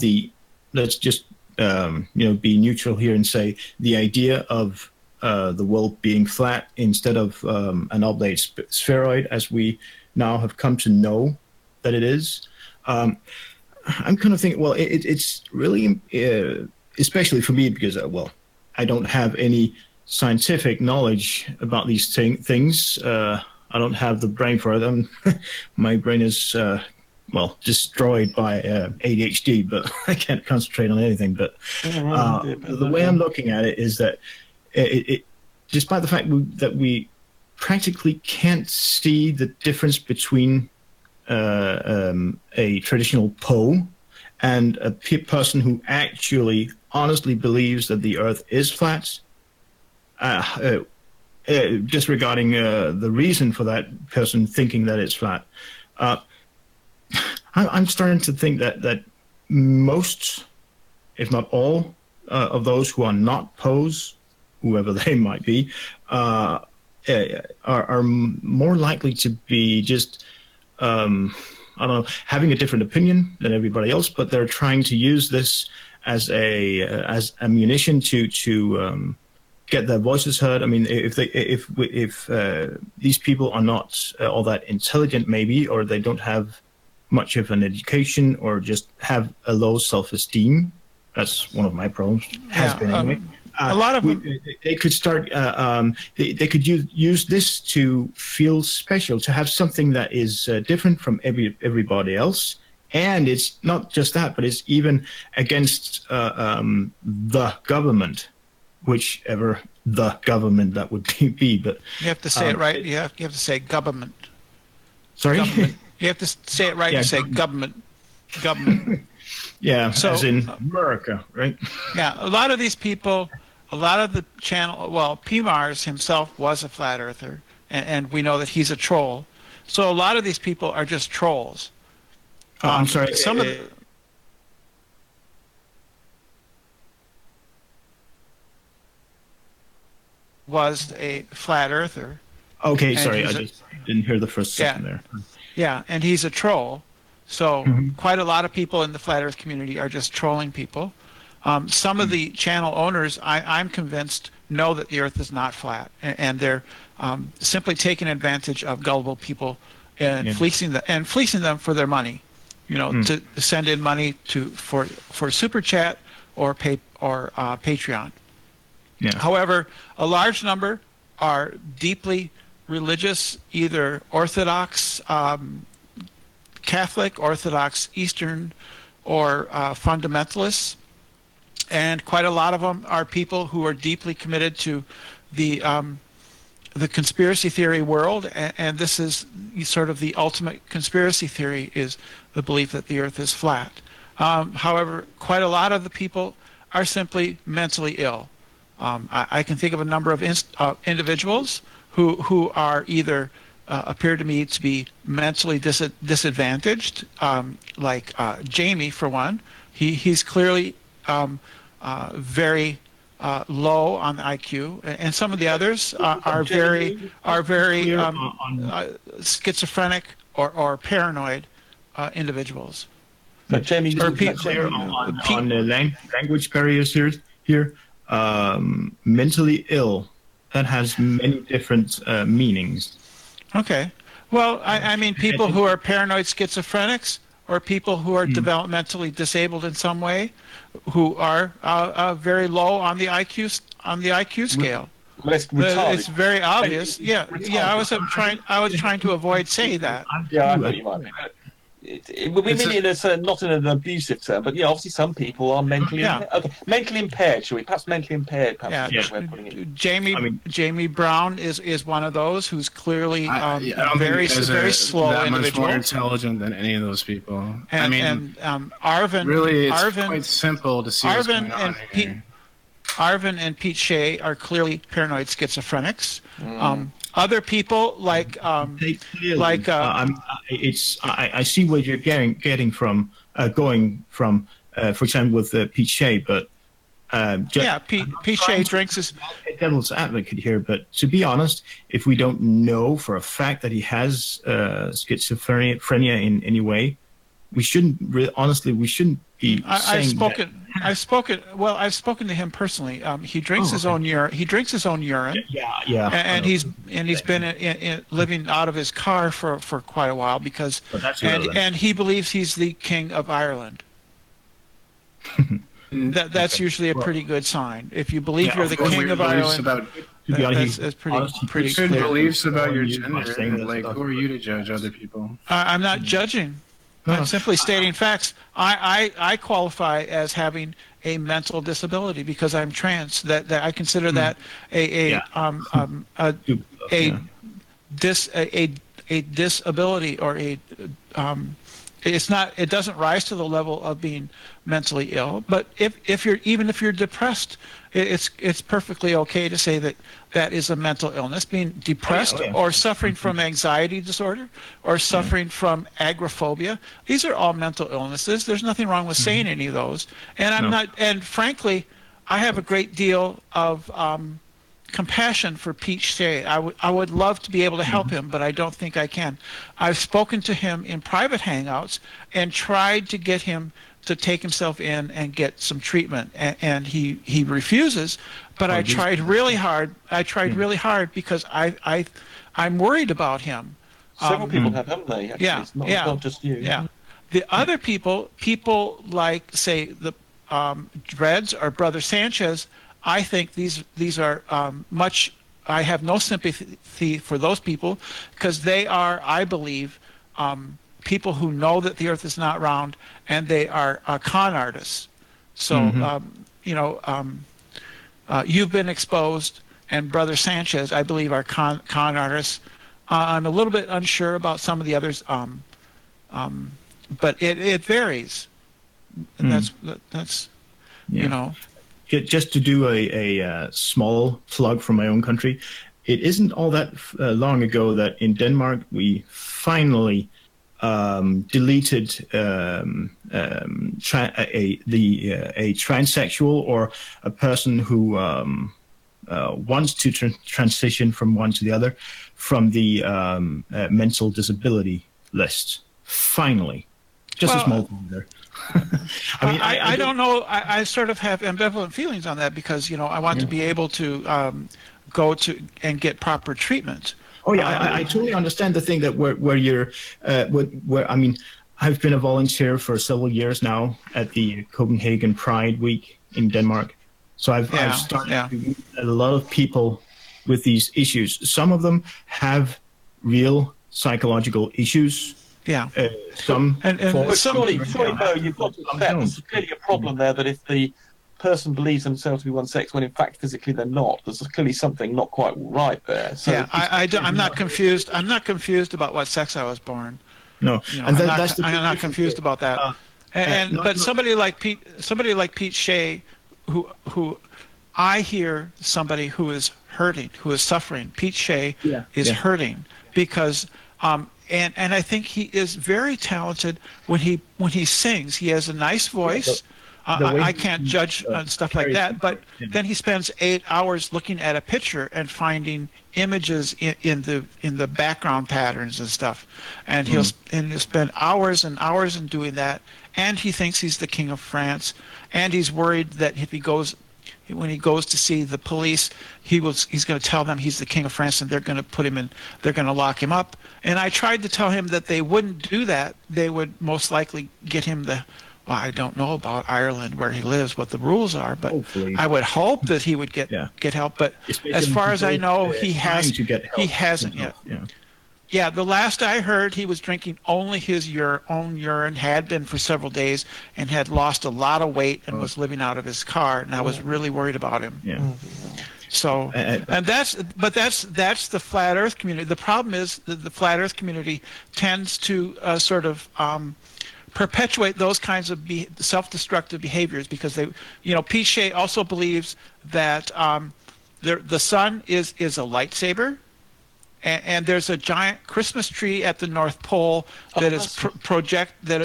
let's just be neutral here and say the idea of the world being flat instead of an oblate spheroid, as we now have come to know that it is. I'm kind of thinking, well, it's really, especially for me, because I don't have any scientific knowledge about these things. I don't have the brain for them. My brain is destroyed by ADHD, but I can't concentrate on anything. But the way I'm looking at it is that it despite the fact that we practically can't see the difference between a traditional Poe and a person who actually honestly believes that the Earth is flat, disregarding the reason for that person thinking that it's flat, I'm starting to think that most, if not all, of those who are not Poes, whoever they might be, are more likely to be just I don't know, having a different opinion than everybody else, but they're trying to use this as ammunition to get their voices heard. I mean, if these people are not all that intelligent, maybe, or they don't have much of an education, or just have a low self-esteem, that's one of my problems. Has been anyway. A lot of they could start. They could use this to feel special, to have something that is different from everybody else. And it's not just that, but it's even against the government, whichever the government that would be. But you have to say it right. You have to say government. Sorry, government. You have to say it right. Yeah, you say government. Yeah, so, as in America, right? Yeah, a lot of these people, a lot of the channel, well, PMARS himself was a flat earther, and we know that he's a troll. So a lot of these people are just trolls. I'm sorry. Some of the, was a flat earther. Okay, sorry, I just didn't hear the first second there. Yeah, and he's a troll. So quite a lot of people in the flat earth community are just trolling people. Some of the channel owners, I'm convinced, know that the earth is not flat, and they're simply taking advantage of gullible people and fleecing them for their money. You know, to send in money for super chat or Patreon. Yeah. However, a large number are deeply religious, either Orthodox, Catholic, Orthodox, Eastern, or fundamentalists, and quite a lot of them are people who are deeply committed to the conspiracy theory world, and this is sort of the ultimate conspiracy theory, is the belief that the earth is flat. However, quite a lot of the people are simply mentally ill. I can think of a number of individuals who are either appear to me to be mentally disadvantaged, like Jamie, for one. He's clearly very low on the IQ, and some of the others are very schizophrenic or paranoid individuals. But Jamie, clear on the language barriers here. Mentally ill, that has many different meanings. Okay. Well, I mean people who are paranoid schizophrenics, or people who are developmentally disabled in some way, who are very low on the IQ scale. It's very obvious. Yeah. I was trying to avoid saying that. Yeah, I thought you might. We mean it as not in an abusive term, but yeah, obviously some people are mentally mentally impaired. Shall we? Perhaps mentally impaired. Perhaps is the way of putting it. Jamie Brown is one of those who's clearly I don't very think very slow that individual. much more intelligent than any of those people. Arvin, really, it's quite simple to see what's going on here. Arvin and Pete Shea are clearly paranoid schizophrenics. Other people like I see where you're getting from, going from, for example, with Pete Shea, but Pete Shea drinks his devil's advocate here. But to be honest, if we don't know for a fact that he has schizophrenia in any way, we shouldn't we shouldn't be saying I've spoken to him personally. He drinks his own urine. He drinks his own urine. Yeah. And he's been living out of his car for quite a while because and he believes he's the king of Ireland. That's usually a pretty good sign. If you believe you're the king of Ireland, that's pretty good clear. Beliefs about your gender. Like, who are you to judge other people? I'm not judging. I'm simply stating facts. I qualify as having a mental disability because I'm trans. That I consider that a disability or it's not. It doesn't rise to the level of being mentally ill. But if you're depressed, it's perfectly okay to say that is a mental illness. Being depressed or suffering from anxiety disorder or suffering from agoraphobia, these are all mental illnesses. There's nothing wrong with saying any of those. And I'm not. And frankly, I have a great deal of compassion for Pete Shea. I would love to be able to help him, but I don't think I can. I've spoken to him in private hangouts and tried to get him to take himself in and get some treatment, and he refuses. But I tried really hard. Really hard because I'm worried about him. Several people have, haven't they? Actually? It's not just you. Yeah. The other people like say the Dreads or Brother Sanchez. I think these are much. I have no sympathy for those people because they are, I believe, people who know that the Earth is not round, and they are con artists. So you've been exposed, and Brother Sanchez, I believe, are con artists. I'm a little bit unsure about some of the others, but it varies. And that's you know. Just to do a small plug from my own country, it isn't all that long ago that in Denmark we finally deleted a transsexual or a person who wants to transition from one to the other from the mental disability list. Finally, just a small thing there. I don't know. I sort of have ambivalent feelings on that because I want to be able to go to and get proper treatment. Oh yeah, I totally understand the thing that where you're where I mean, I've been a volunteer for several years now at the Copenhagen Pride Week in Denmark, so I've started to meet a lot of people with these issues. Some of them have real psychological issues. Yeah. Surely, Bo, you've got to accept there's clearly a problem there that if the person believes themselves to be one sex when in fact physically they're not, there's clearly something not quite right there. So I'm not confused. I'm not confused about what sex I was born. No, and I'm not confused about that. But somebody like Pete Shea, who I hear somebody who is hurting, who is suffering. Pete Shea is hurting because. And I think he is very talented when he sings. He has a nice voice. I can't judge on stuff like that, but then he spends 8 hours looking at a picture and finding images in the background patterns and stuff, and he'll spend hours and hours in doing that. And he thinks he's the king of France, and he's worried that when he goes to see the police, he's going to tell them he's the king of France, and they're going to put him in. They're going to lock him up. And I tried to tell him that they wouldn't do that. They would most likely get him I don't know about Ireland where he lives, what the rules are, but hopefully. I would hope that he would get help. But especially as far as I know, he hasn't yet. Yeah, the last I heard, he was drinking only his own urine, had been for several days, and had lost a lot of weight and was living out of his car. And I was really worried about him. Yeah. So, and that's the flat Earth community. The problem is that the flat Earth community tends to sort of perpetuate those kinds of self-destructive behaviors because they, Pete Shea also believes that the sun is a lightsaber. And there's a giant Christmas tree at the North Pole that is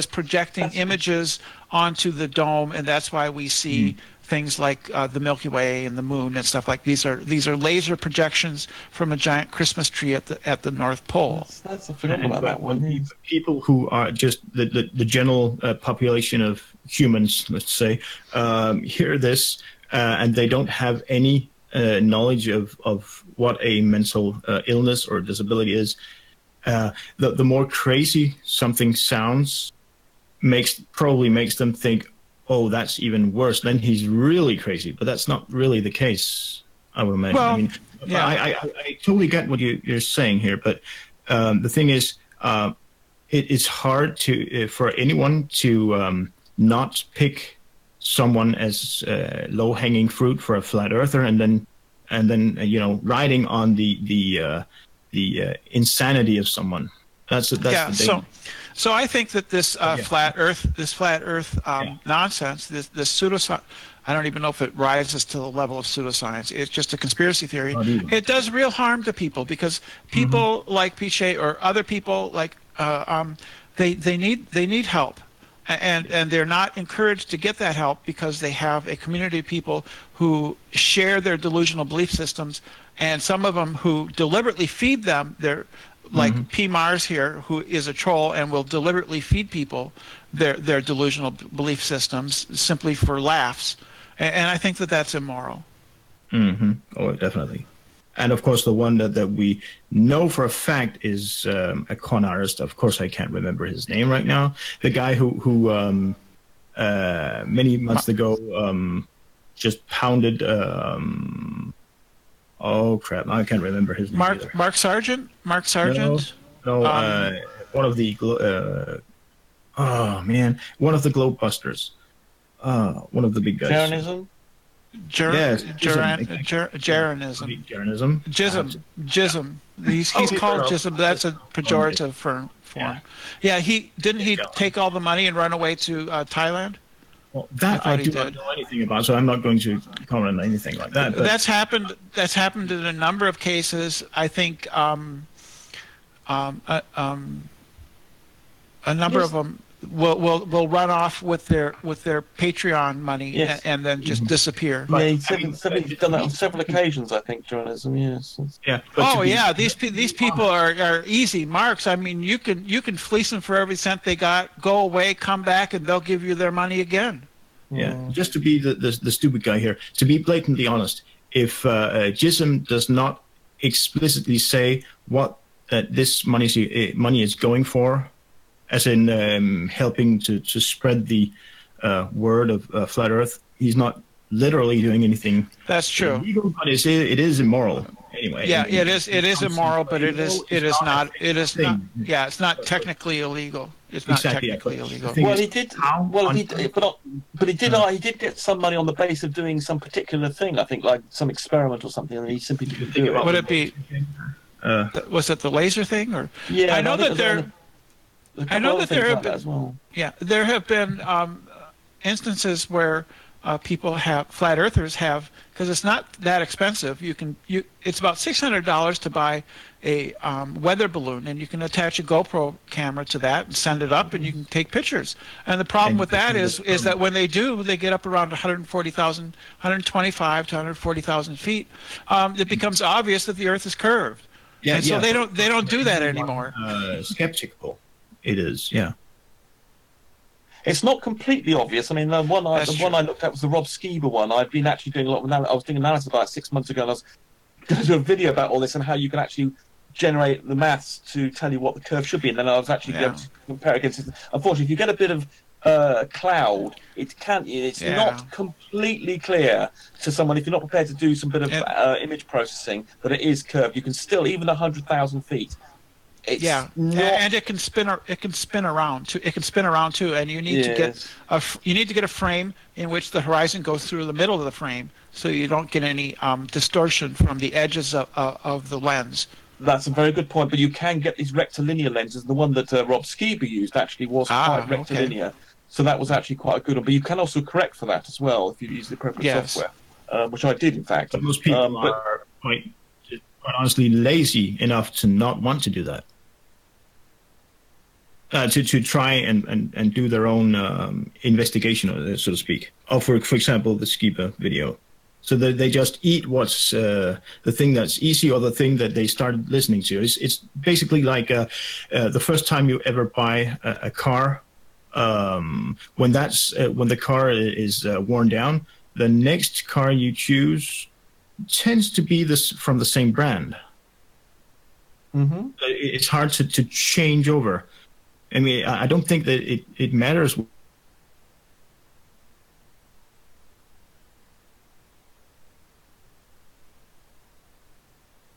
projecting images onto the dome, and that's why we see things like the Milky Way and the moon and stuff like these are laser projections from a giant Christmas tree at the North Pole. That's a forgotten about that one. People who are just the general population of humans, let's say, hear this and they don't have any knowledge of what a mental illness or disability is. The more crazy something sounds, probably makes them think, oh, that's even worse. Then he's really crazy, but that's not really the case, I would imagine. Well, I mean, yeah. I totally get what you're saying here, but the thing is, it is hard for anyone to not pick someone as low-hanging fruit for a flat earther, and then riding on the insanity of someone. That's the thing. So I think that this flat Earth nonsense, this pseudoscience, I don't even know if it rises to the level of pseudoscience. It's just a conspiracy theory. It does real harm to people because people like Pichet or other people like they need help. And they're not encouraged to get that help because they have a community of people who share their delusional belief systems, and some of them who deliberately feed them. They're like P. Mars here, who is a troll and will deliberately feed people their delusional belief systems simply for laughs. And I think that that's immoral. Oh, definitely. And of course, the one that we know for a fact is a con artist. Of course, I can't remember his name right now. The guy who many months ago just pounded. Oh crap! I can't remember his name. Mark Sargent. Mark Sargent. No, one of the. One of the Globebusters. One of the big guys. Jeranism? Jeranism. Jism. He's called Jism. That's a pejorative for him. Yeah, he take all the money and run away to Thailand? Well, that I do not know anything about, so I'm not going to comment on anything like that. But that's happened in a number of cases. I think a number of them will run off with their Patreon money and then just disappear. Yeah, he's done that on several occasions, I think, journalism. Yes. Yeah. These people are easy marks. I mean, you can fleece them for every cent they got. Go away, come back, and they'll give you their money again. Yeah. Just to be the stupid guy here, to be blatantly honest, if JISM does not explicitly say what this money is going for, as in helping to spread the word of flat Earth, he's not literally doing anything. That's true. Illegal, but it is immoral anyway. Yeah, it is immoral, but it is not. Yeah, it's not technically illegal. It's not technically illegal. Well, he did get some money on the base of doing some particular thing. I think, like some experiment or something, and he simply didn't do it. Would it be? Was it the laser thing, or? Yeah, I know that there. I know that there have been. Well. Yeah, there have been instances where flat earthers have, because it's not that expensive. It's about $600 to buy a weather balloon, and you can attach a GoPro camera to that and send it up, and you can take pictures. And the problem with that is that when they get up around 125 to 140,000 feet, it becomes obvious that the Earth is curved. Yeah, and so they don't do that anymore. Skeptical. It is, yeah. It's not completely obvious. I mean, the one I looked at was the Rob Skiba one. I've been actually doing a lot of analysis. I was doing analysis about 6 months ago, and I was going to do a video about all this and how you can actually generate the maths to tell you what the curve should be. And then I was actually going to compare it against it. Unfortunately, if you get a bit of cloud, it's not completely clear to someone, if you're not prepared to do some bit of image processing, that it is curved. You can still, even 100,000 feet, It's Yeah, not- and it can spin. It can spin around too. It can spin around too, and you need to get you need to get a frame in which the horizon goes through the middle of the frame, so you don't get any distortion from the edges of the lens. That's a very good point, but you can get these rectilinear lenses. The one that Rob Skiba used actually was quite rectilinear, so that was actually quite a good one. But you can also correct for that as well if you use the appropriate software, which I did, in fact. But most people are quite honestly lazy enough to not want to do that. To try and do their own investigation, so to speak. Or for example, the Skiba video. So they just eat what's the thing that's easy or the thing that they started listening to. It's basically like the first time you ever buy a car. When the car is worn down, the next car you choose tends to be from the same brand. Mm-hmm. It's hard to change over. I mean, I don't think that it matters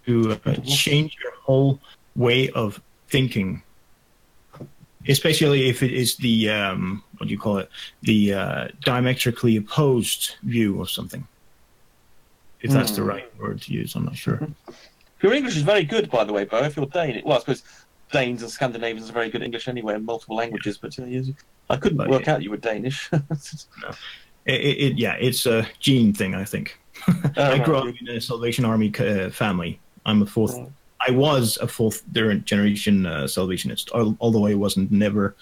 to change your whole way of thinking, especially if it is the what do you call it, the diametrically opposed view of something. If that's the right word to use, I'm not sure. Your English is very good, by the way, Bo. If you're Dane, well, I suppose Danes and Scandinavians are very good at English anyway in multiple languages, but I couldn't work out you were Danish. No. It's a gene thing, I think. I grew up in a Salvation Army family. I'm a fourth. Right. I was a fourth generation Salvationist, although I wasn't never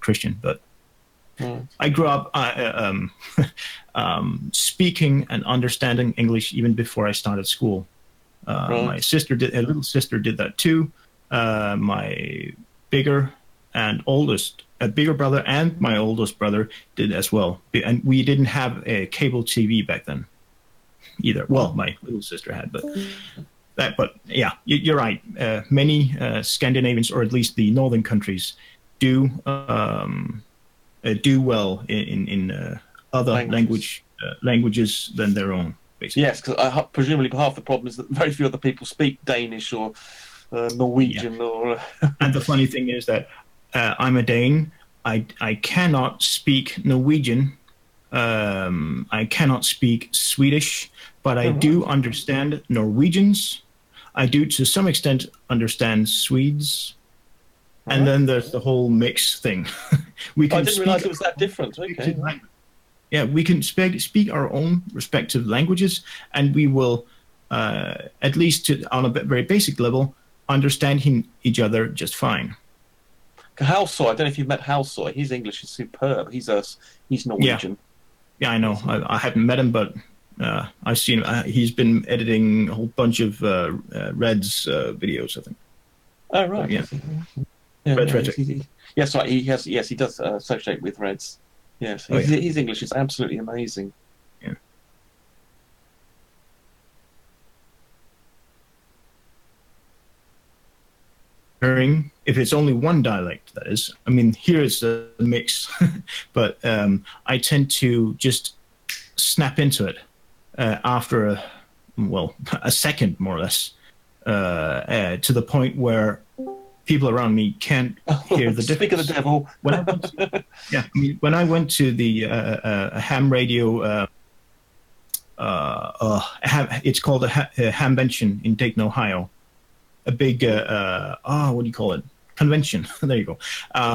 Christian. But I grew up speaking and understanding English even before I started school. My little sister did that too. My bigger brother and my oldest brother did as well. And we didn't have a cable TV back then either. Well, my little sister had, but yeah, you're right. Many Scandinavians, or at least the northern countries, do well in other languages than their own. Basically. Yes, because presumably half the problem is that very few other people speak Danish or Norwegian. Or and the funny thing is that I'm a Dane. I cannot speak Norwegian. I cannot speak Swedish, but I do understand Norwegians. I do, to some extent, understand Swedes. And then there's the whole mix thing. I didn't realize it was that different. Okay. Yeah, we can speak our own respective languages, and we will, at least on a very basic level, understand each other just fine. Halsoy, I don't know if you've met Halsoy. His English is superb. He's Norwegian. Yeah, I know. I haven't met him, but I've seen him. He's been editing a whole bunch of Red's videos, I think. Oh, right. So, yeah. Red Rhetoric. Yes, right. He does associate with Reds. Yes, his English is absolutely amazing. Yeah. If it's only one dialect, that is. I mean, here it's a mix, but I tend to just snap into it after a second, more or less, to the point where people around me can't hear the difference. Speak of the devil. When I went to the ham radio, it's called a hamvention in Dayton, Ohio. A big, what do you call it? Convention. There you go.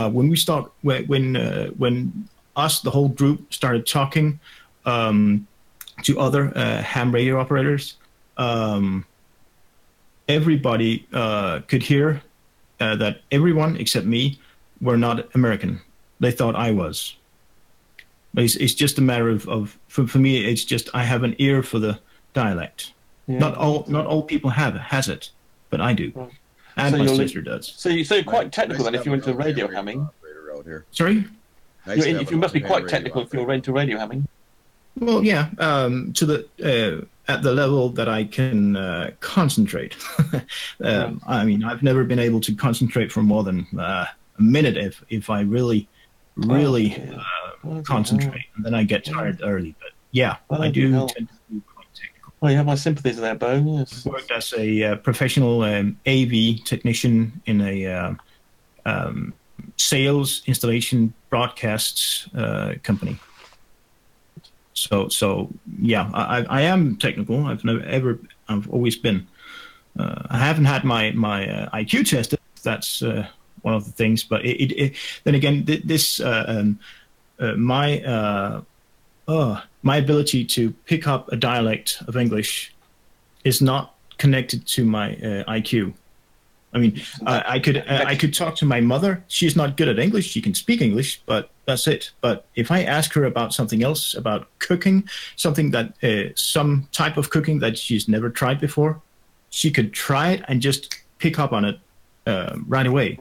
When us, the whole group, started talking to other ham radio operators, everybody could hear that everyone except me were not American. They thought I was. But it's just a matter of for me, it's just I have an ear for the dialect. Yeah. Not all people has it, but I do. Right. And my sister does. So you're quite technical then if you're into radio hamming. Sorry? You must be quite technical if you're into radio hamming. Well, yeah, to the at the level that I can concentrate. I mean, I've never been able to concentrate for more than a minute if I really concentrate, and then I get tired early. But yeah, I do tend to be quite technical. Oh, you have my sympathies there, Bo. Yes. Worked as a professional AV technician in a sales, installation, broadcasts company. So yeah, I am technical. I've always been. I haven't had my IQ tested. That's one of the things. But then again, my ability to pick up a dialect of English is not connected to my IQ. I mean, I could talk to my mother. She's not good at English. She can speak English, but that's it. But if I ask her about something else, about cooking, something that some type of cooking that she's never tried before, she could try it and just pick up on it right away.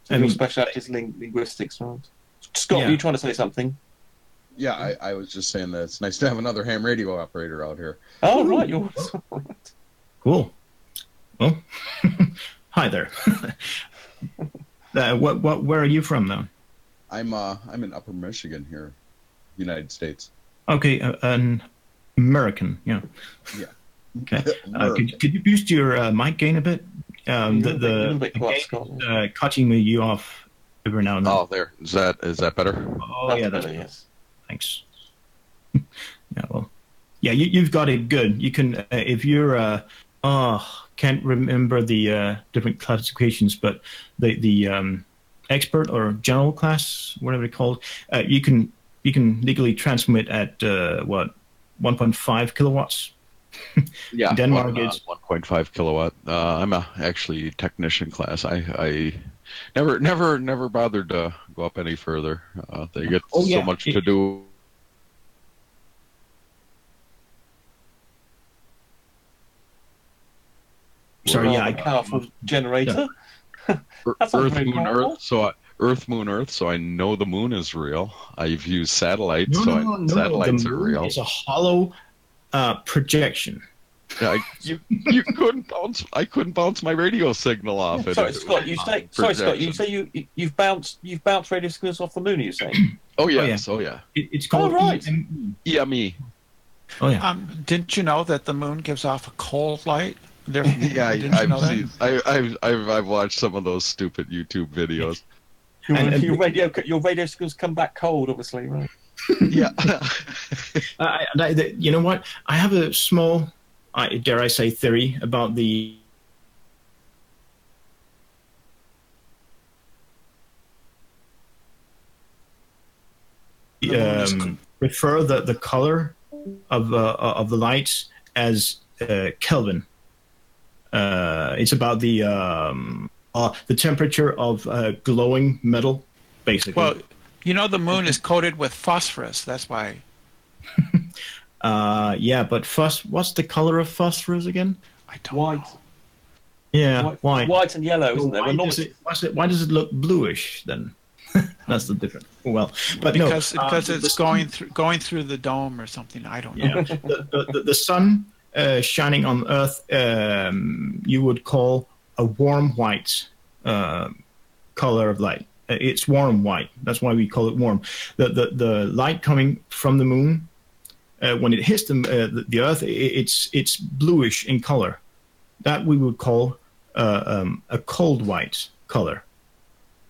So your specialty is linguistics, right? Scott, Yeah. are you trying to say something? Yeah, I was just saying that it's nice to have another ham radio operator out here. Oh, right. You're Cool. Well, hi there. Where are you from, though? I'm in Upper Michigan here, United States. Okay, an American. Yeah. Yeah. Okay. Could you boost your mic gain a bit? a little bit The quiet, gain Scott. is cutting you off every now and then. Oh, there. Is that better? Oh, yeah, that's better, yes. Thanks. Yeah, well, yeah, you've got it good. You can, if you're, can't remember the different classifications, but the expert or general class, whatever it's called, you can legally transmit at 1.5 kilowatts. Yeah, Denmark is 1.5 kilowatt. I'm actually technician class. I never bothered to go up any further. They get so much to do. Sorry, yeah, Powerful generator. Earth, Moon, Earth. So I know the moon is real. I've used satellites, satellites are real. It's a hollow projection. Yeah, you couldn't bounce. I couldn't bounce my radio signal off it. Sorry, Scott. You say you've bounced radio signals off the moon. You say? Oh yes. Oh yeah. It's called EME. Oh yeah. Didn't you know that the moon gives off a cold light? Yeah, Didn't you know that? I've watched some of those stupid YouTube videos. Your radio signals come back cold, obviously, right? Yeah. You know what? I have a small, dare I say, theory about the refer the color of the lights as Kelvin. It's about the temperature of glowing metal, basically. Well, you know the moon is coated with phosphorus. That's why. Yeah, but what's the color of phosphorus again? I don't White. know. Yeah, white. White and yellow, isn't there? Why does it look bluish then? That's the difference. Well, but because no, it's going through the dome or something. I don't know. Yeah, the sun shining on Earth, you would call a warm white color of light. It's warm white. That's why we call it warm. The light coming from the moon, when it hits the Earth, it's bluish in color. That we would call a cold white color.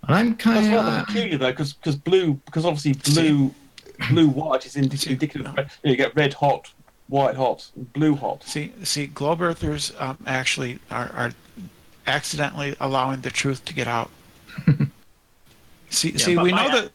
And I'm kind of That's rather peculiar though, because obviously blue white is indicative of you get red hot, white hot, blue hot. See, globe earthers actually are accidentally allowing the truth to get out. See, we know that.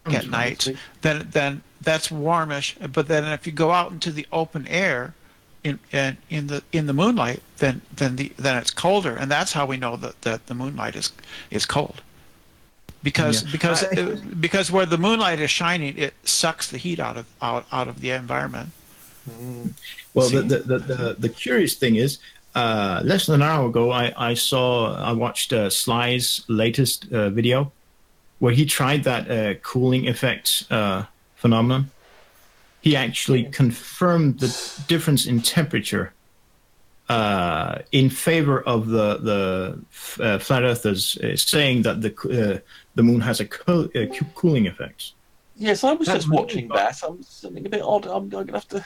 At night, then that's warmish. But then if you go out into the open air, in the moonlight, then it's colder, and that's how we know that the moonlight is cold. Because where the moonlight is shining, it sucks the heat out of the environment. Well, the curious thing is, less than an hour ago, I watched Sly's latest video, where he tried that cooling effect phenomenon. He actually confirmed the difference in temperature in favor of the flat earthers, saying that the moon has a cooling effect. Yes, I was just watching that. I'm something a bit odd. I'm going to have to.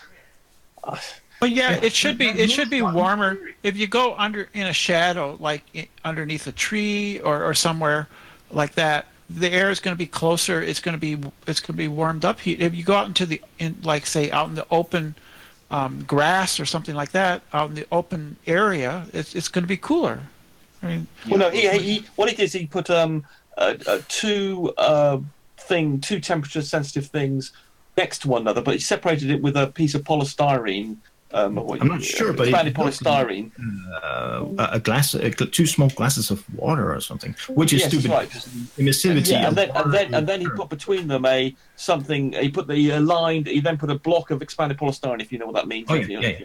But yeah, it should be warmer if you go under in a shadow, like underneath a tree or somewhere like that. The air is going to be closer. It's going to be warmed up heat. If you go out into like say out in the open grass or something like that, out in the open area, it's going to be cooler. I mean, well, no, what he did is he put two temperature sensitive things next to one another, but he separated it with a piece of polystyrene. I'm not sure, but expanded polystyrene. A glass, two small glasses of water or something, which is stupid. Right. Emissivity. Yeah, and then he put between them something. He put he then put a block of expanded polystyrene, if you know what that means. Oh, yeah.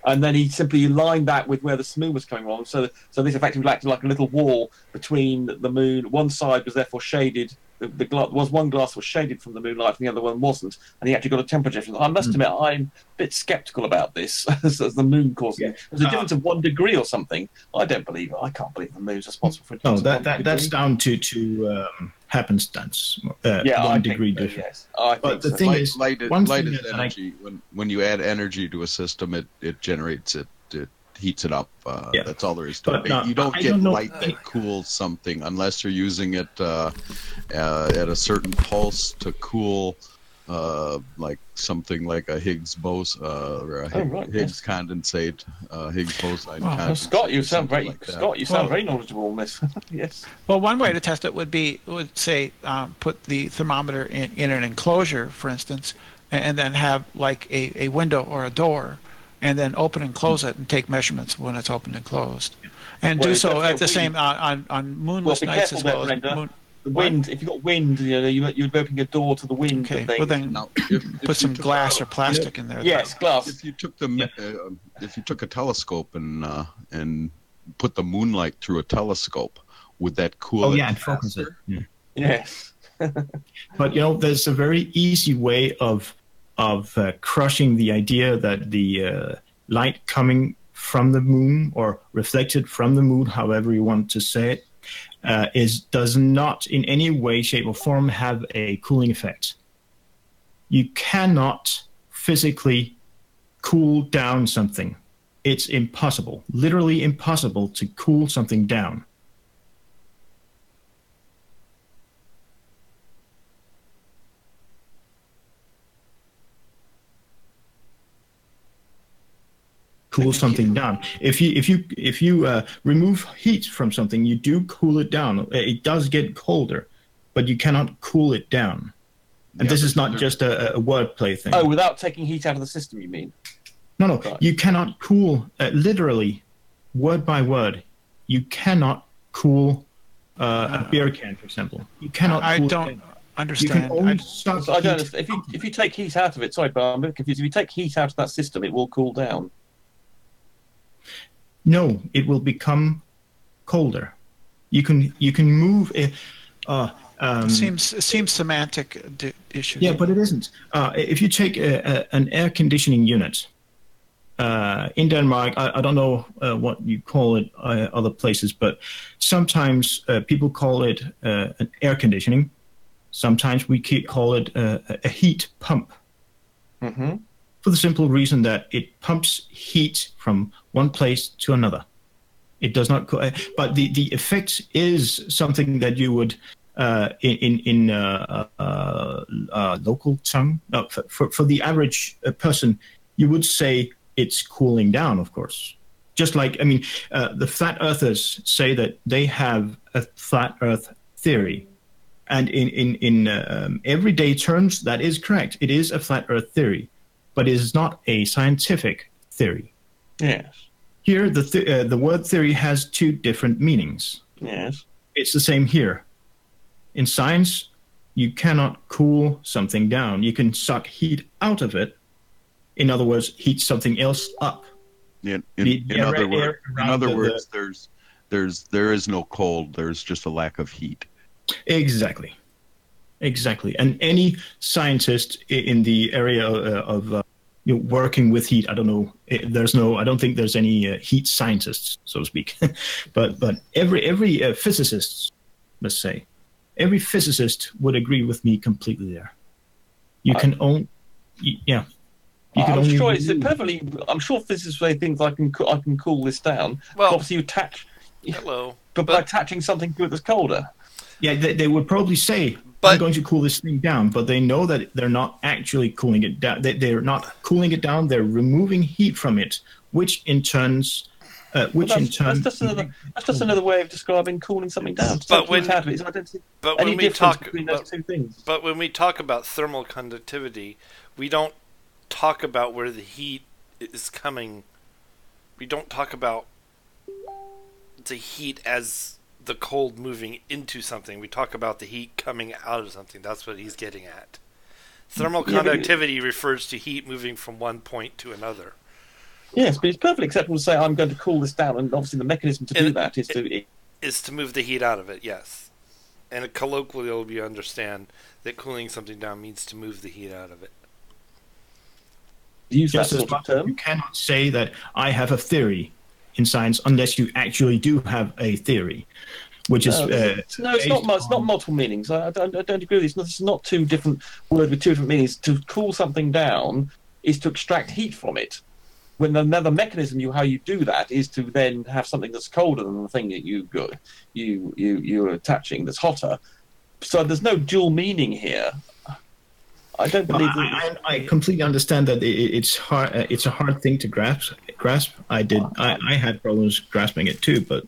And then he simply lined that with where the moon was coming on. So this effectively acted like a little wall between the moon. One side was therefore shaded. One glass was shaded from the moonlight, and the other one wasn't. And he actually got a temperature difference. I must admit, I'm a bit sceptical about this, as the moon causing it. There's a difference of 1 degree or something. I can't believe the moon's responsible for it. No, that's down to happenstance. 1 degree difference. Yes, but the thing is, light is energy. When you add energy to a system, it generates it. It heats it up. That's all there is to it. You don't get light that cools something unless you're using it at a certain pulse to cool, like something like a Higgs boson or a Higgs condensate, Higgs boson. Wow, Scott, you sound very very knowledgeable on this. Yes. Well, one way to test it would say put the thermometer in an enclosure, for instance, and then have like a window or a door, and then open and close it and take measurements when it's opened and closed, and do so at the same on moonless nights as well as the wind. If you've got wind, you'd be opening a door to the wind. Okay, well then put some glass or plastic in there. Yes, glass. If you took a telescope and put the moonlight through a telescope, would that cool it? And focus it. Yeah. Yes. But there's a very easy way of crushing the idea that the light coming from the moon or reflected from the moon, however you want to say it, does not in any way, shape, or form have a cooling effect. You cannot physically cool down something. It's impossible, literally impossible to cool something down. Cool something down. If you remove heat from something, you do cool it down. It does get colder, but you cannot cool it down. And this is not just a wordplay thing. Oh, without taking heat out of the system, you mean? No. Right. You cannot cool, literally, word by word, you cannot cool a beer can, for example. You cannot cool don't understand. You can only I don't understand. If you take heat out of it, sorry, but I'm a bit confused. If you take heat out of that system, it will cool down. No, it will become colder. You can move it. Seems semantic issue. Yeah, but it isn't. If you take an air conditioning unit in Denmark, I don't know what you call it other places, but sometimes people call it an air conditioning. Sometimes we call it a heat pump. Mm-hmm. For the simple reason that it pumps heat from one place to another. It does not, but the effect is something that you would in local tongue. No, for the average person, you would say it's cooling down. Of course, just like the flat earthers say that they have a flat Earth theory, and in everyday terms, that is correct. It is a flat Earth theory. But it is not a scientific theory. Yes. Here, the word theory has two different meanings. Yes. It's the same here. In science, you cannot cool something down. You can suck heat out of it. In other words, heat something else up. In other words, there is no cold. There's just a lack of heat. Exactly. And any scientist in the area of working with heat. I don't know. I don't think there's any heat scientists, so to speak. but every physicist, let's say, every physicist would agree with me completely there. You can own, yeah. You can I'm sure it's perfectly. I'm sure physicists say things I can cool this down. Well, obviously you attach. Hello. But by attaching something to it that's colder. Yeah, they would probably say, I'm going to cool this thing down, but they know that they're not actually cooling it down. They're not cooling it down. They're removing heat from it, which in turn. That's just another way of describing cooling something down. But when we talk between those two things. But when we talk about thermal conductivity, we don't talk about where the heat is coming. We don't talk about the heat as the cold moving into something. We talk about the heat coming out of something. That's what he's getting at. Thermal conductivity refers to heat moving from one point to another. Yes, but it's perfectly acceptable to say I'm going to cool this down, and obviously the mechanism to do that is to move the heat out of it. Yes, and colloquially you understand that cooling something down means to move the heat out of it. Use that sort of term. You cannot say that I have a theory in science unless you actually do have a theory, which is no, it's not. It's not multiple meanings. I don't agree with this. It's not two different words with two different meanings. To cool something down is to extract heat from it. When another mechanism, how you do that is to then have something that's colder than the thing that you're attaching that's hotter. So there's no dual meaning here. I don't believe. I completely understand that it's hard. It's a hard thing to grasp. I had problems grasping it too, but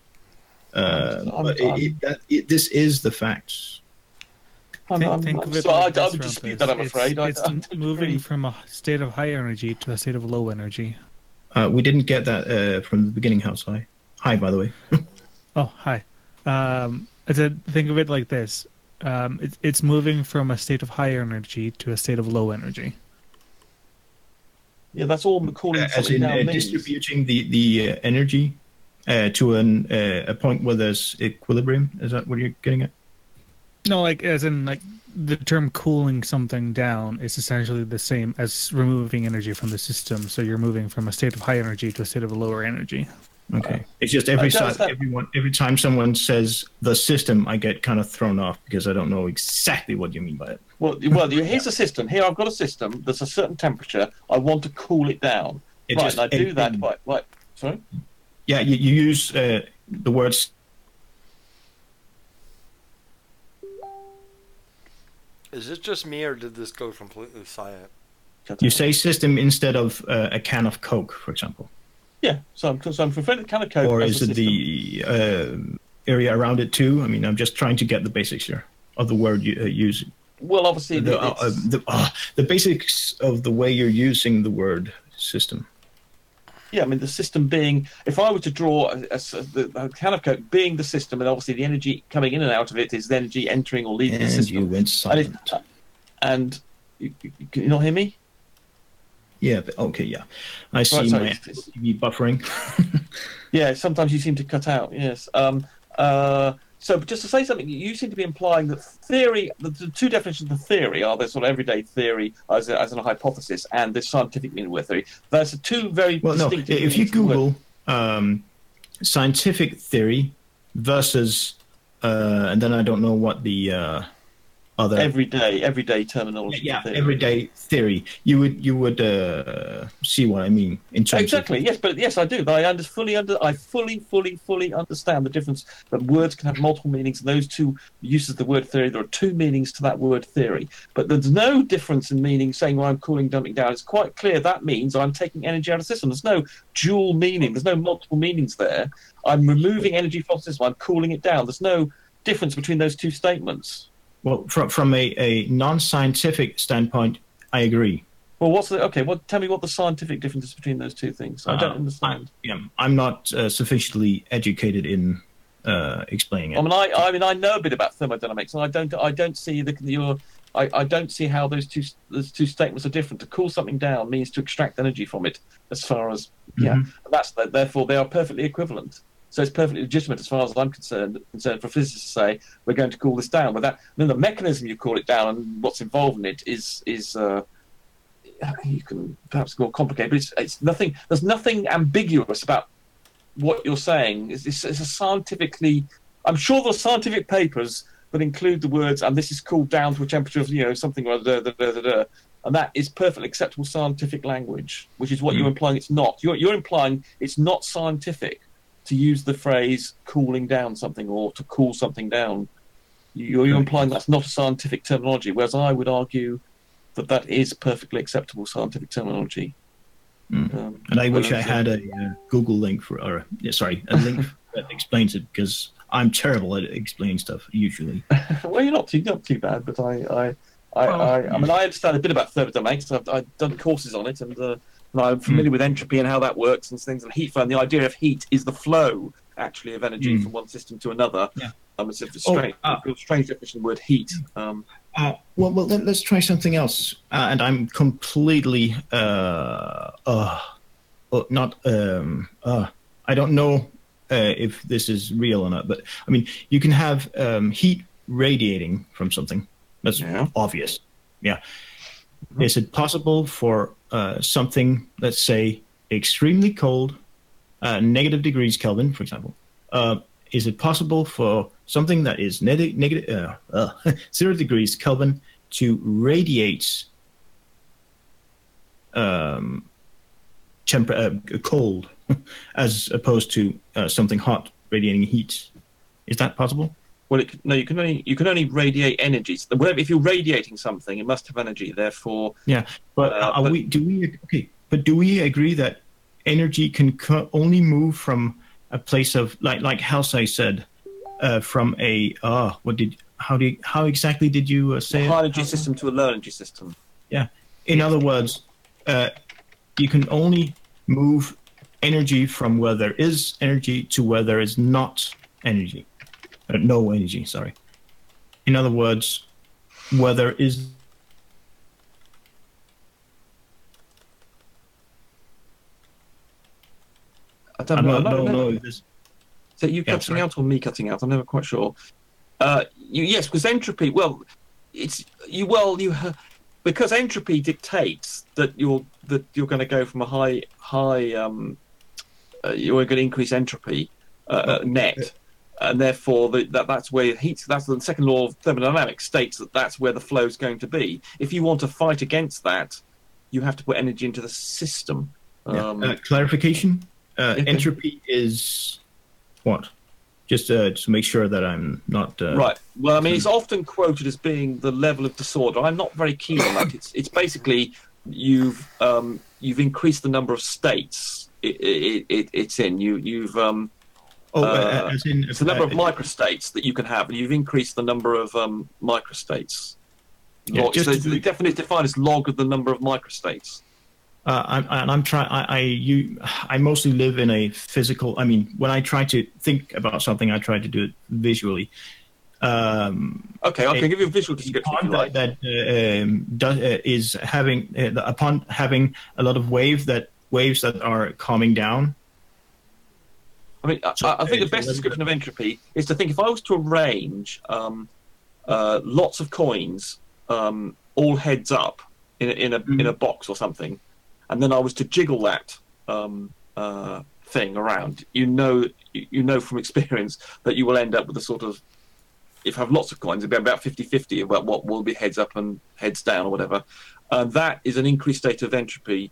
this is the facts. I would dispute that. I'm afraid it's moving from a state of high energy to a state of low energy. We didn't get that from the beginning. How's hi? Hi, by the way. Oh, hi. I said, think of it like this. It's moving from a state of high energy to a state of low energy. Yeah, that's all calling something down means. Distributing the energy to a point where there's equilibrium. Is that what you're getting at? No, like as in like the term cooling something down is essentially the same as removing energy from the system. So you're moving from a state of high energy to a state of lower energy. Okay. It's just every time someone says the system, I get kind of thrown off because I don't know exactly what you mean by it. Well, here's a system. Here I've got a system that's a certain temperature. I want to cool it down. And I do that by sorry? Yeah, you use the words. Is it just me, or did this go completely silent? You say system instead of a can of Coke, for example. Yeah, so I'm referring to the can of Coke. Or is it the area around it too? I mean, I'm just trying to get the basics here of the word you use. Well, obviously, the basics of the way you're using the word system. Yeah, I mean, the system being, if I were to draw a can of Coke being the system, and obviously the energy coming in and out of it is the energy entering or leaving the system. You went silent. And can you not hear me? Yeah, but okay, yeah. I see my TV buffering. Yeah, sometimes you seem to cut out, yes. So just to say something, you seem to be implying that theory, the two definitions of theory are the sort of everyday theory as a hypothesis and the scientific meaning of theory. There's two very distinct. No, if you Google scientific theory versus, and then I don't know what the other everyday terminology. Yeah, everyday theory. You would see what I mean in terms exactly. of... Yes, but yes, I do. I fully understand the difference that words can have multiple meanings. And those two uses of the word theory, there are two meanings to that word theory. But there's no difference in meaning saying, well, I'm cooling, dumping down. It's quite clear that means I'm taking energy out of the system. There's no dual meaning. There's no multiple meanings there. I'm removing energy from the system. I'm cooling it down. There's no difference between those two statements. Well, from a non-scientific standpoint, I agree. Well, tell me what the scientific difference is between those two things. I don't understand. I'm not sufficiently educated in explaining it. I mean, I know a bit about thermodynamics, and I don't see I don't see how those two statements are different. To cool something down means to extract energy from it. As far as therefore they are perfectly equivalent. So it's perfectly legitimate as far as I'm concerned for physicists to say we're going to cool this down. But then the mechanism you cool it down and what's involved in it is you can perhaps more complicated, but it's nothing. There's nothing ambiguous about what you're saying. It's a scientifically. I'm sure there's scientific papers that include the words, and this is cooled down to a temperature of something or other, and that is perfectly acceptable scientific language, which is what you're implying it's not. You're implying it's not scientific to use the phrase cooling down something or to cool something down. You're implying that's not a scientific terminology, whereas I would argue that is perfectly acceptable scientific terminology. And I wish I had a Google link a link that explains it, because I'm terrible at explaining stuff usually. Well, you're not too bad, but I mean, I understand a bit about thermodynamics. I've done courses on it, and I'm familiar with entropy and how that works and things, and heat flow. And the idea of heat is the flow, actually, of energy from one system to another. Yeah. It's a strange definition of the word heat. Well, let's try something else. And I'm completely I don't know if this is real or not, but I mean, you can have heat radiating from something. That's obvious. Yeah. Is it possible for something, let's say, extremely cold, negative degrees Kelvin, for example? Is it possible for something that is negative 0 degrees Kelvin to radiate cold, as opposed to something hot radiating heat? Is that possible? Well, you can only radiate energy. So if you're radiating something, it must have energy. Therefore, But do we agree that energy can only move from a place of like Halsey said, from a how exactly did you say a high energy system to a low energy system? Yeah. In other words, you can only move energy from where there is energy to where there is not energy. No energy, sorry. In other words, where there is I don't know if this... So you cutting out or me cutting out? I'm never quite sure. Yes, because entropy. Well, because entropy dictates that you're going to go from a high. You're going to increase entropy net, and therefore that's where heat. That's the second law of thermodynamics states that's where the flow is going to be. If you want to fight against that, you have to put energy into the system. Clarification. Entropy is what? Just to make sure that I'm not right. Well, I mean, it's often quoted as being the level of disorder. I'm not very keen on that. It's basically you've increased the number of states it's in. It's the number of microstates that you can have, and you've increased the number of microstates. So the definition is defined as log of the number of microstates. I mostly live in a physical. I mean, when I try to think about something, I try to do it visually. Okay, I can give you a visual description if you like. That is having upon having a lot of waves that are calming down. I mean, I think the best description of entropy is to think if I was to arrange lots of coins, all heads up in a box or something. And then I was to jiggle that thing around. You know from experience that you will end up with a sort of, if you have lots of coins, it'll be about 50-50 about what will be heads up and heads down or whatever. That is an increased state of entropy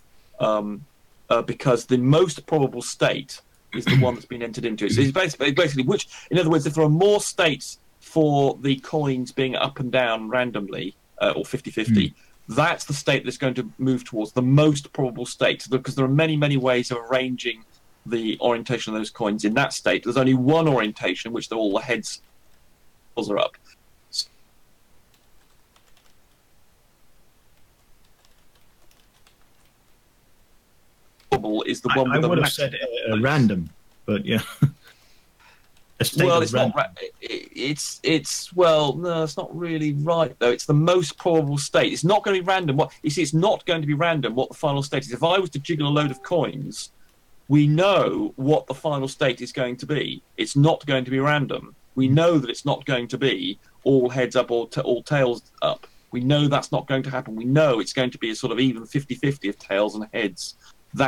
because the most probable state is the one that's been entered into. So it's basically which, in other words, if there are more states for the coins being up and down randomly or 50-50. That's the state that's going to move towards the most probable state, because there are many, many ways of arranging the orientation of those coins in that state. There's only one orientation in which all the heads are up. Is the one I would have said random, but yeah. Well, it's not. No, it's not really right though. It's the most probable state. It's not going to be random. It's not going to be random what the final state is. If I was to jiggle a load of coins, we know what the final state is going to be. It's not going to be random. We know that it's not going to be all heads up or all tails up. We know that's not going to happen. We know it's going to be a sort of even 50-50 of tails and heads.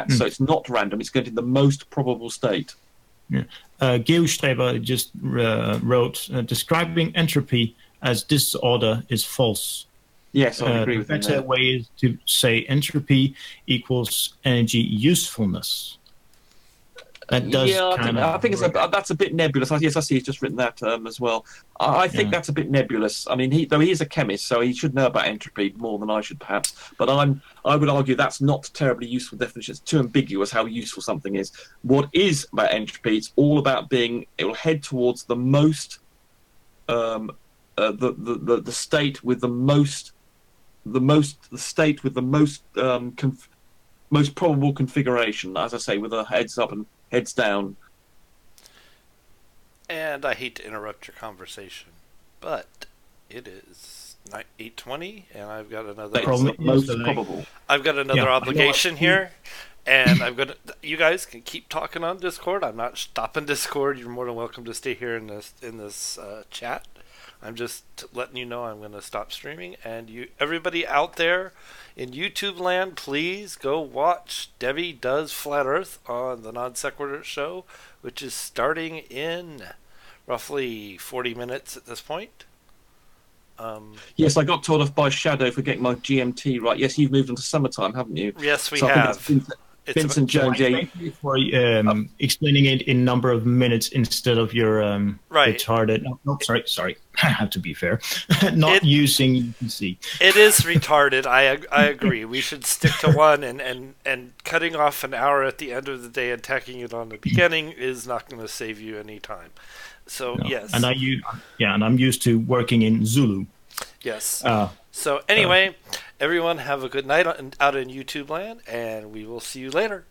So it's not random. It's going to be the most probable state. Yeah. Geostreber just wrote, describing entropy as disorder is false. Yes, I agree with that. him. The better way is to say entropy equals energy usefulness. That does I think that's a bit nebulous. Yes, I see he's just written that as well. I think that's a bit nebulous. I mean, though he is a chemist, so he should know about entropy more than I should, perhaps. But I would argue that's not a terribly useful definition. It's too ambiguous how useful something is. What is about entropy? It's all about it will head towards the most, the state with the most, most probable configuration. As I say, with a heads up and heads down. And I hate to interrupt your conversation, but it is 8:20, and I've got another. Most probable. I've got another obligation here, and you guys can keep talking on Discord. I'm not stopping Discord. You're more than welcome to stay here in this chat. I'm just letting you know I'm going to stop streaming, and everybody out there in YouTube land, please go watch Debbie Does Flat Earth on the Non-Sequitur show, which is starting in roughly 40 minutes at this point. Yes, I got told off by Shadow for getting my GMT right. Yes, you've moved into summertime, haven't you? Yes, we have. Vincent Jones, thank you for explaining it in number of minutes instead of your retarded. No, sorry. I have to be fair. Using UPC. It is retarded. I agree. We should stick to one, and cutting off an hour at the end of the day and tacking it on the beginning is not going to save you any time. So yes. And I'm used to working in Zulu. Yes. So anyway, everyone have a good night out in YouTube land, and we will see you later.